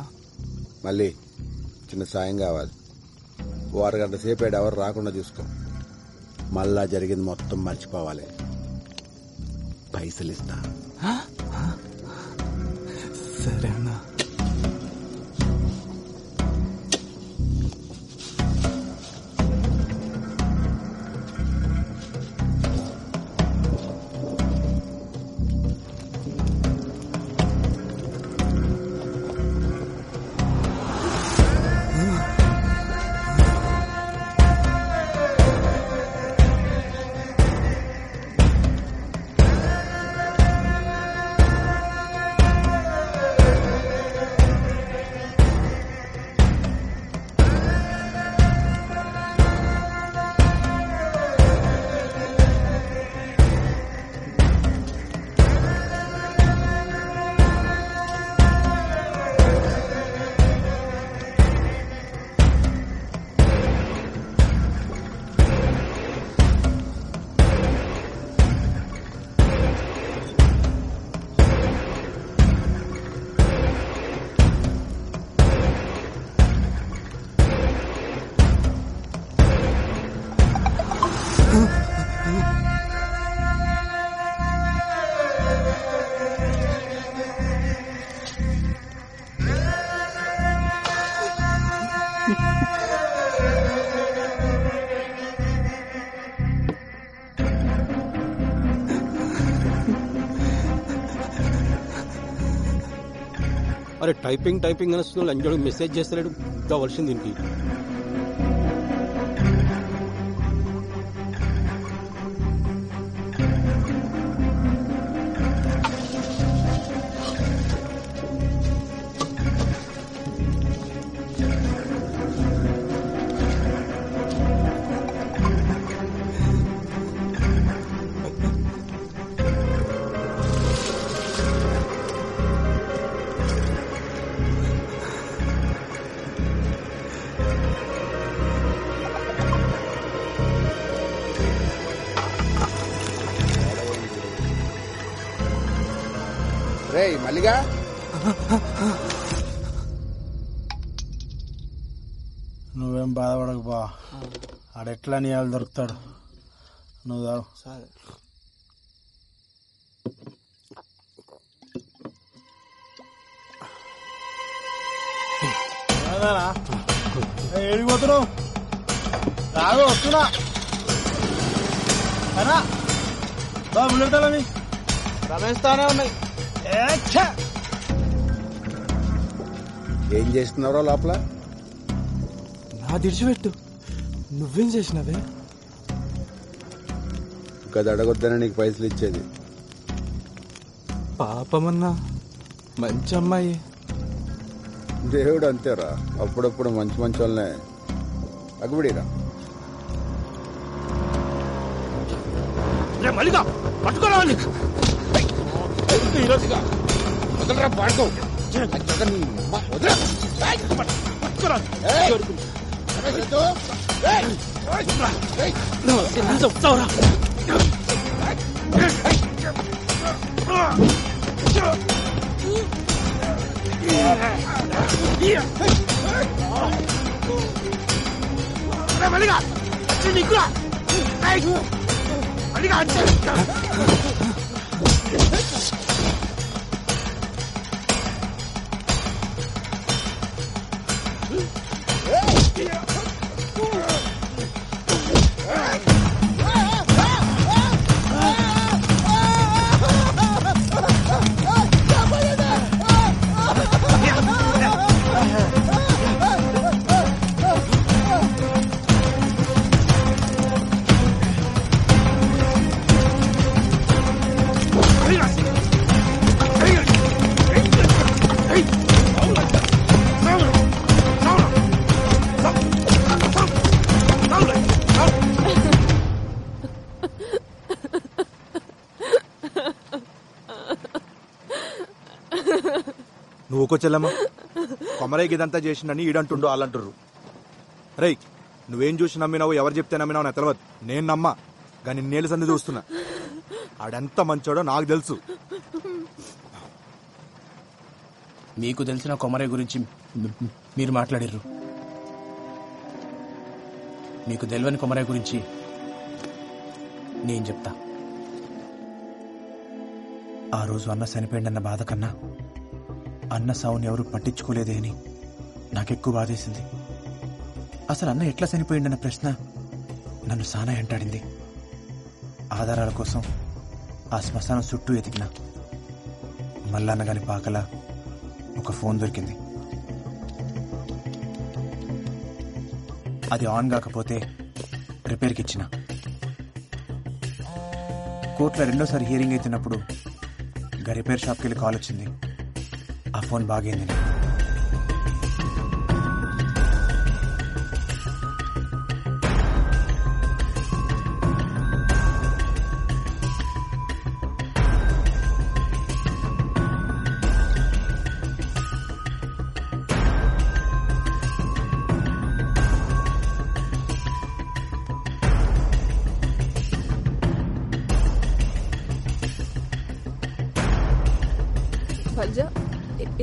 Speaker 17: మళ్ళీ చిన్న సాయం కావాలి. ఓ అరగంట సేపు ఎవరు రాకుండా చూసుకో. మళ్ళా జరిగింది మొత్తం మర్చిపోవాలి. పైసలు ఇస్తా.
Speaker 12: సరే అన్నా.
Speaker 23: అరే టైపింగ్ టైపింగ్ అని అంజోడు మెసేజ్ చేస్తలేడు. కావాల్సింది దీనికి.
Speaker 17: రే మల్లిగా,
Speaker 2: నువ్వేం బాధపడకు బా. ఆడెట్లా నీ వాళ్ళు దొరుకుతాడు. నువ్వు తాగు. ఏడిపోతున్నావు? రాదు, వస్తున్నా. అనా బా బుల్లెట్టాలని రమేస్తానే ఉన్నాయి.
Speaker 17: ఏం చేస్తున్నారో లోపల?
Speaker 12: నా దిడిచిపెట్టు. నువ్వేం చేసినావే?
Speaker 17: గది అడగొద్దనే నీకు పైసలు ఇచ్చేది.
Speaker 12: పాపమన్నా, మంచి అమ్మాయి.
Speaker 17: దేవుడు అంతేరా, అప్పుడప్పుడు మంచి మంచి వాళ్ళనే అగుబడిరా.
Speaker 10: మల్లిగా పట్టుకోరావాలి.
Speaker 17: పాడుకో.
Speaker 10: మల్లిగా మల్లిగా అంటే
Speaker 5: నువ్వు ఒక చెల్లమ్మ కొమరైకి ఇదంతా చేసిండని ఈడంటుండు వాళ్ళంటుర్రు. రేయ్, నువ్వేం చూసి నమ్మినావు, ఎవరు చెప్తే నమ్మినావు నాకు తెలియదు. నేను నమ్మా, కానీ నేలు సంది చూస్తున్నా. ఆడెంత మంచోడో నాకు తెలుసు.
Speaker 12: మీకు తెలిసిన కొమరయ్య గురించి మీరు మాట్లాడారు. మీకు తెలియని కొమరయ్య గురించి నేను చెప్తా. ఆ రోజు అన్న చనిపోయిందన్న బాధ కన్నా అన్న సావుని ఎవరు పట్టించుకోలేదే అని నాకెక్కువ బాధేసింది. అసలు అన్న ఎట్లా చనిపోయిందన్న ప్రశ్న నన్ను సానా వెంటాడింది. ఆధారాల కోసం ఆ శ్మశానం చుట్టూ ఎతికినా మల్లన్నగాని పాకల ఒక ఫోన్ దొరికింది. అది ఆన్ కాకపోతే రిపేర్కి ఇచ్చిన. కోర్టులో రెండోసారి హియరింగ్ అవుతున్నప్పుడు రిపేర్ షాప్కి వెళ్ళి కాల్ వచ్చింది. ఆ ఫోన్ బాగైంది.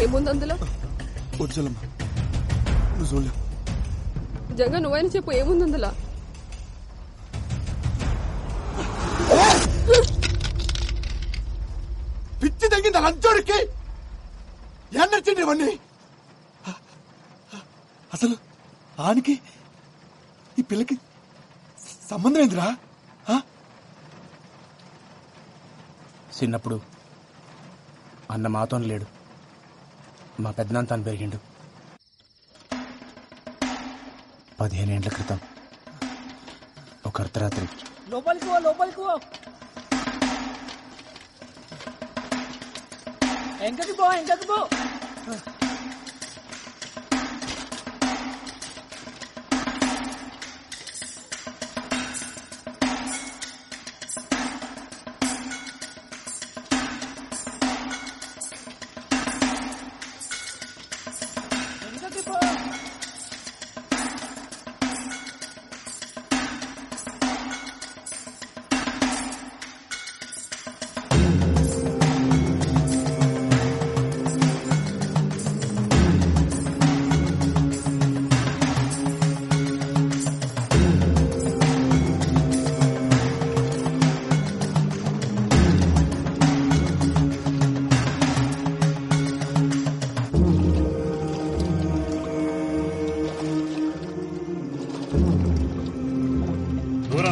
Speaker 4: ఏముంది అందులో?
Speaker 5: వద్దులమ్మా, నువ్వు చూడలేవు.
Speaker 4: జంగా నువ్వైనా చెప్పు, ఏముంది అందులో?
Speaker 5: పిచ్చి తగ్గింది లంచోడికి. ఎన్నొచ్చింది ఇవన్నీ? అసలు ఆనికి ఈ పిల్లకి సంబంధం ఏందిరా?
Speaker 12: చిన్నప్పుడు అన్న మాతో లేడు, మా పెద్దనాన్న తాను పెరిగిండు. 15 ఏళ్ల క్రితం ఒక అర్ధరాత్రి
Speaker 14: లోపలికి పో.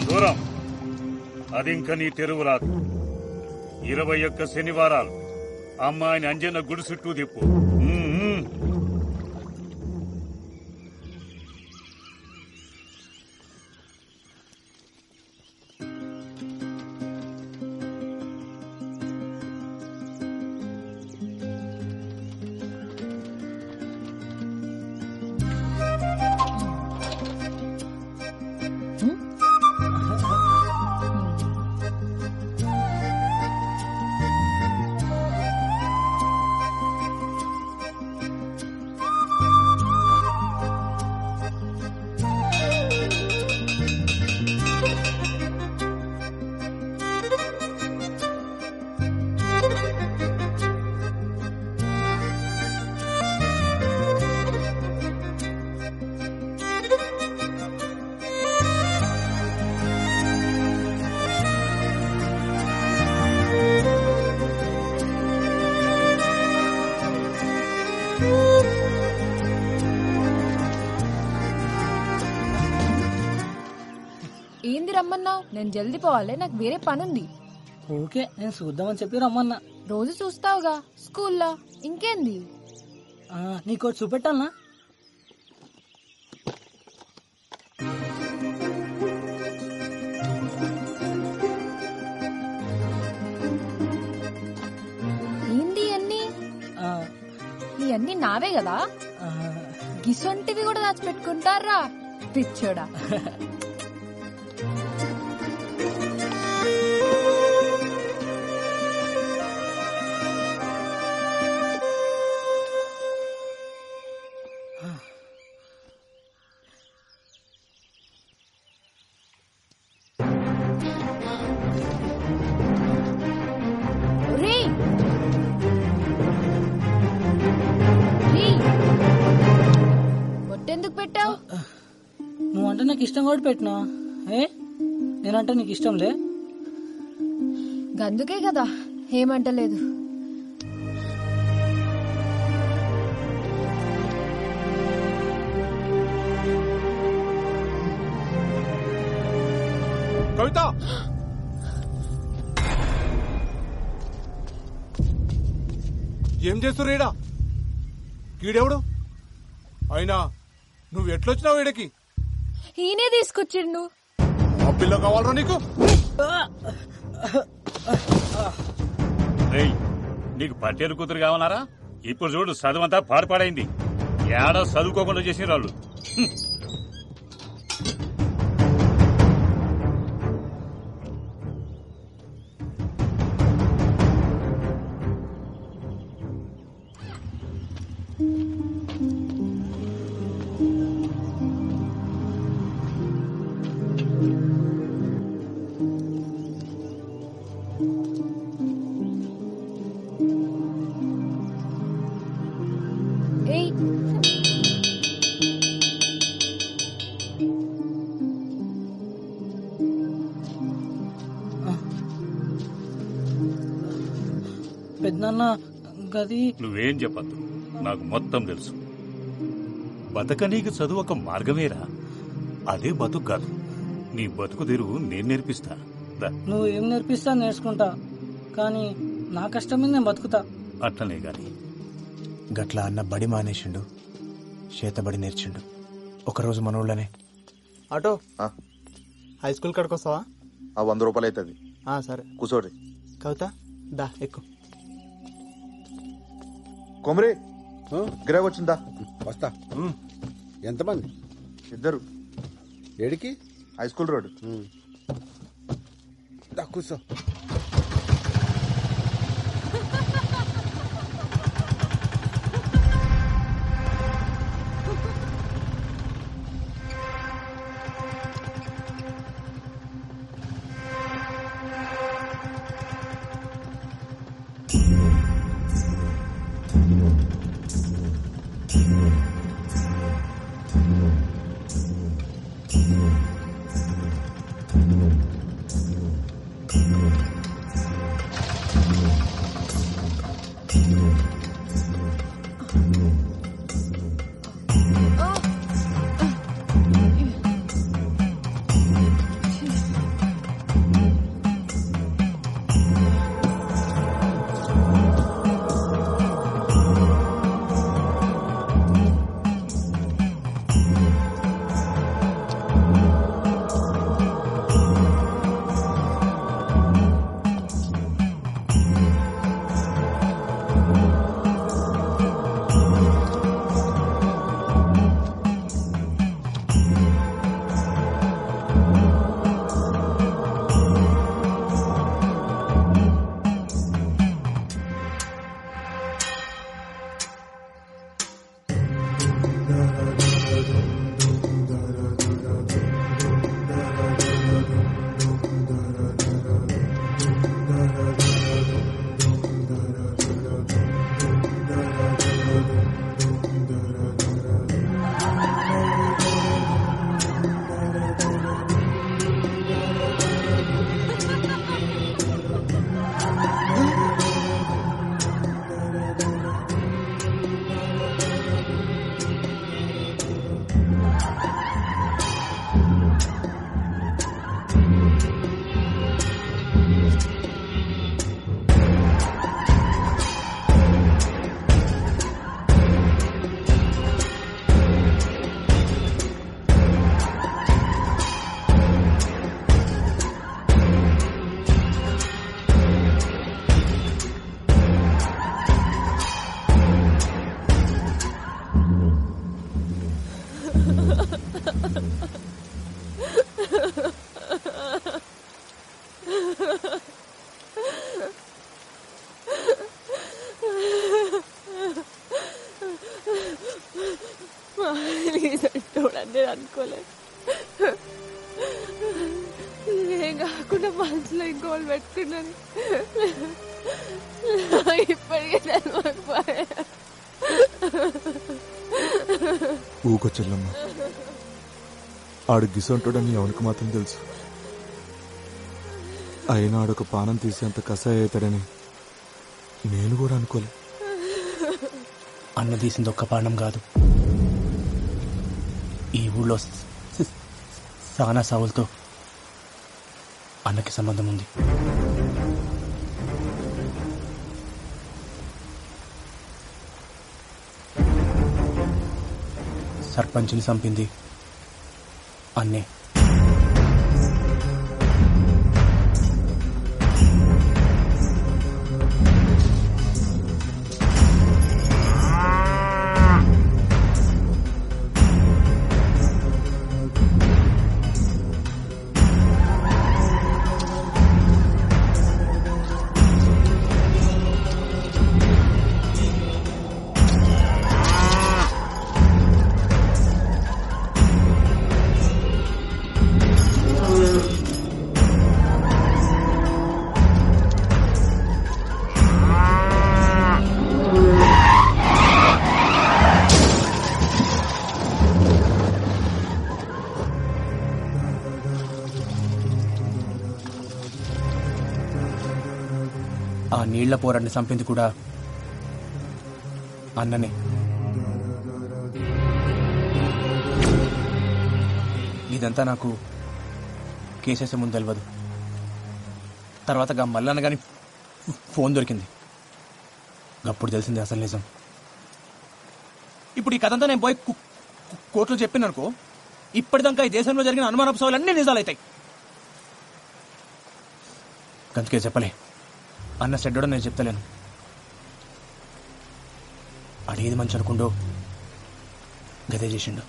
Speaker 10: దూరం అది ఇంకా నీ తెరువు రాదు. 21 శనివారాలు అమ్మాయిని అంజన్న గుడి చుట్టూ తిప్పు.
Speaker 18: ఏంది రమ్మన్నావు? నేను జల్దీ పోవాలి, నాకు వేరే పనుంది.
Speaker 14: ఓకే, నేను చూద్దామని చెప్పి రమ్మన్నా.
Speaker 18: రోజు చూస్తావుగా స్కూల్లో, ఇంకేంది?
Speaker 14: నీకోటి చూపెట్టాలనా?
Speaker 18: ఏంది అన్ని? ఇవన్నీ నావే కదా? గిసొంటివి కూడా దాచిపెట్టుకుంటారా పిచ్చోడా? ఎందుకు పెట్టావు?
Speaker 14: నువ్వంటే నాకు ఇష్టం కూడా పెట్టినా. నేనంటే నీకు ఇష్టం లే?
Speaker 18: అందుకే కదా ఏమంటలేదు.
Speaker 22: కవిత, ఏం చేస్తున్నారు ఈడ? ఈడెవడు? అయినా నువ్వు ఎట్లొచ్చినావు ఈడకి?
Speaker 18: ఈయనే తీసుకొచ్చిండు.
Speaker 22: ఆ పిల్ల కావాలరా నీకు?
Speaker 10: రేయ్, నీకు పట్టేరు కూతురు కావాలరా? ఇప్పుడు చూడు చదువంతా పాడుపాడైంది. ఏడా చదువుకోకుండా చేసిన వాళ్ళు.
Speaker 14: పెద్దనాన్న గది
Speaker 10: నువ్వేం చెప్పద్దు, నాకు మొత్తం తెలుసు. బతకనీకి చదువు ఒక మార్గమేరా, అదే బతుకు కాదు. నీ బతుకు తెరువు నేను నేర్పిస్తా.
Speaker 14: నువ్వు ఏం నేర్పిస్తా నేర్చుకుంటా, కానీ నా కష్టం మీద నేను బతుకుతా.
Speaker 10: అట్లనే గాని
Speaker 12: గట్లా అన్న బడి మానేసిండు, చేతబడి నేర్చిండు. ఒకరోజు మన ఊళ్ళనే.
Speaker 2: ఆటో హై స్కూల్ కాడికి వస్తావా?
Speaker 3: 100 రూపాయలు అవుతుంది.
Speaker 2: సరే
Speaker 3: కూర్చోడి.
Speaker 2: కవిత దా ఎక్కు.
Speaker 3: కొమరే గిరాక్ వచ్చిందా?
Speaker 17: వస్తా. ఎంతమంది?
Speaker 3: 2.
Speaker 17: ఏడికి?
Speaker 3: High school road.
Speaker 17: కూర్చో.
Speaker 4: చూడండి అనుకోలేదు. ఏం కాకుండా మనసులో ఇంకోళ్ళు పెట్టుకున్నాను. ఇప్పటికే తెలియకపోయా.
Speaker 8: ఊకో చెల్లమ్మ, ఆడు గిసంటాడని ఎవరికి మాత్రం తెలుసు. అయినా ఆడొక పానం తీసేంత కసాయి అవుతాడని నేను కూడా అనుకోలే.
Speaker 12: అన్న తీసింది ఒక్క పానం కాదు, ఈ ఊళ్ళో సానా సావులతో అన్నకి సంబంధం ఉంది. సర్పంచ్ని చంపింది అన్నే. ఆ నీళ్ల పోరాన్ని చంపింది కూడా అన్ననే. ఇదంతా నాకు కేసేసే ముందు తెలియదు. తర్వాత మల్లన్న గాని ఫోన్ దొరికింది, అప్పుడు తెలిసింది అసలు నిజం. ఇప్పుడు ఈ కథంతా నేను పోయి కోర్టులో చెప్పిననుకో, ఇప్పటిదాకా ఈ దేశంలో జరిగిన అనుమానపు సవాలన్నీ నిజాలవుతాయి. అందుకే చెప్పలే, అన్న చెడ్డో నేను చెప్తలేను. అడిగేది మంచి అనుకుండో గదే చేసిండు,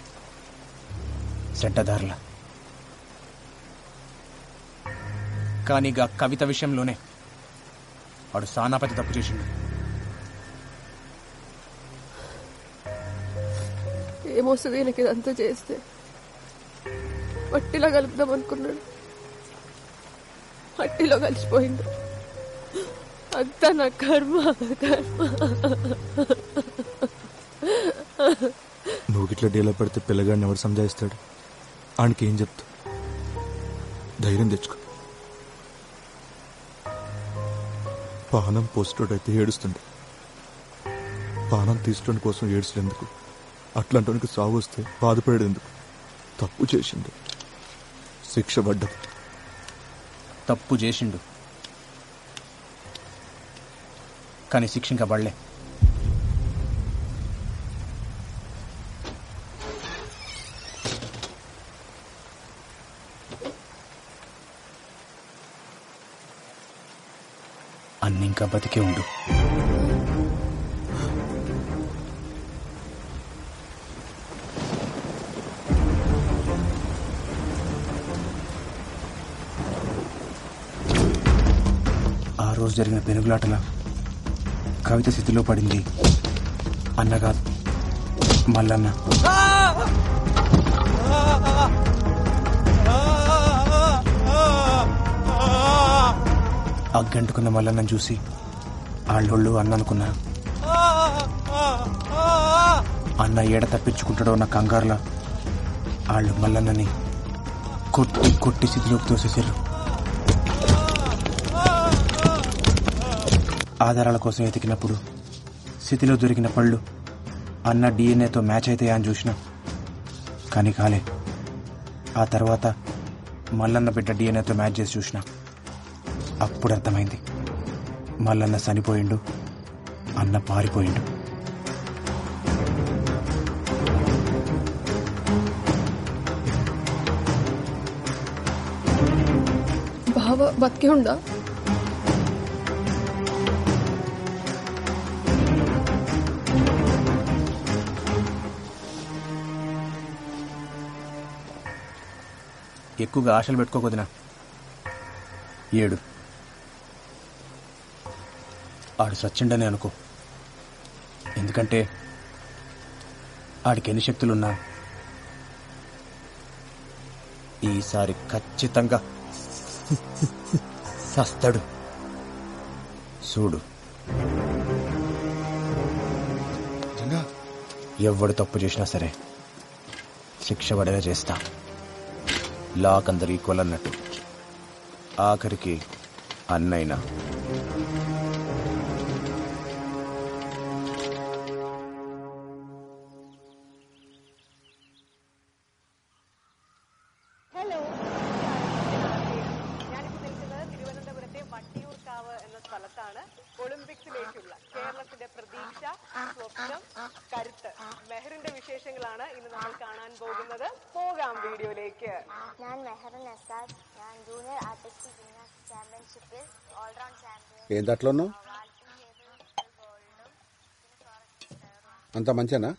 Speaker 12: చెడ్డదారులా. కానీ కవిత విషయంలోనే వాడు సానాపతి తప్పు చేసిండు.
Speaker 4: ఏమొస్తుంది నాకు ఇదంతా చేస్తే? మట్టిలో కలుపుదాం అనుకున్నాడు, మట్టిలో కలిసిపోయిండు. అంతా నా కర్మ.
Speaker 8: నువ్వు ఇట్లా డీలా పడితే పిల్లగాడిని ఎవరు సంజాయిస్తాడు? ఆయనకి ఏం చెప్తా? ధైర్యం తెచ్చుకో. పానం పోస్టోడైతే ఏడుస్తుండే, పానం తీసుకోవడం కోసం ఏడుచులేందుకు? అట్లాంటి సాగు వస్తే బాధపడేందుకు? తప్పు చేసిండు, శిక్ష పడ్డది.
Speaker 12: తప్పు చేసిండు కానీ శిక్ష ఇంకా పడలే. అన్ని ఇంకా బతికే ఉండు. ఆ రోజు జరిగిన పెనుగులాటల కవిత స్థితిలో పడింది అన్నగా మల్లన్న. అగ్గంటుకున్న మల్లన్నను చూసి ఆళ్ళోళ్ళు అన్న అనుకున్నారు. అన్న ఏడ తప్పించుకుంటాడో నా కంగారులా వాళ్ళు మల్లన్నని కొట్టి కొట్టి స్థితిలోకి తోసేసారు. ఆధారాల కోసం ఎతికినప్పుడు స్థితిలో దొరికిన పళ్ళు అన్న డిఎన్ఏతో మ్యాచ్ అవుతాయా అని చూసినా కానీ కాలే. ఆ తర్వాత మల్లన్న బిడ్డ డిఎన్ఏతో మ్యాచ్ చేసి చూసినా అప్పుడు అర్థమైంది, మల్లన్న చనిపోయిండు, అన్న పారిపోయిండు.
Speaker 4: బావ బతికే ఉండా?
Speaker 12: ఎక్కువగా ఆశలు పెట్టుకోకొదినా. ఏడు ఆడు సచ్చిండని అనుకో, ఎందుకంటే ఆడికి ఎన్ని శక్తులున్నా ఈసారి ఖచ్చితంగా సస్తాడు. చూడు. ఎవడు తప్పు చేసినా సరే శిక్ష పడేలా చేస్తా. లాక్ అందరు ఈక్వల్ అన్నట్టు, ఆఖరికి అన్నైనా.
Speaker 6: തിരുവനന്തപുരത്തെ വട്ടിയൂർക്കാവ് എന്ന സ്ഥലത്താണ് ഒളിമ്പിക്സിലേക്കുള്ള കേരളത്തിന്റെ പ്രതീക്ഷ, സ്വപ്നം, കരുത്ത് മെഹറിന്റെ വിശേഷങ്ങളാണ് ഇന്ന് നമ്മൾ കാണാൻ പോകുന്നത്. പോകാം വീഡിയോയിലേക്ക്.
Speaker 19: ഞാൻ മെഹറിൻ എസാദ്. ഞാൻ ജൂനിയർ ആർട്ടിസ്റ്റിക് ജിംനാസ്റ്റിക് ചാമ്പ്യൻഷിപ്പിൽ ഓൾറൗണ്ട് ചാമ്പ്യൻ.
Speaker 17: ఏం దాంట్లోనూ అంత మంచినా?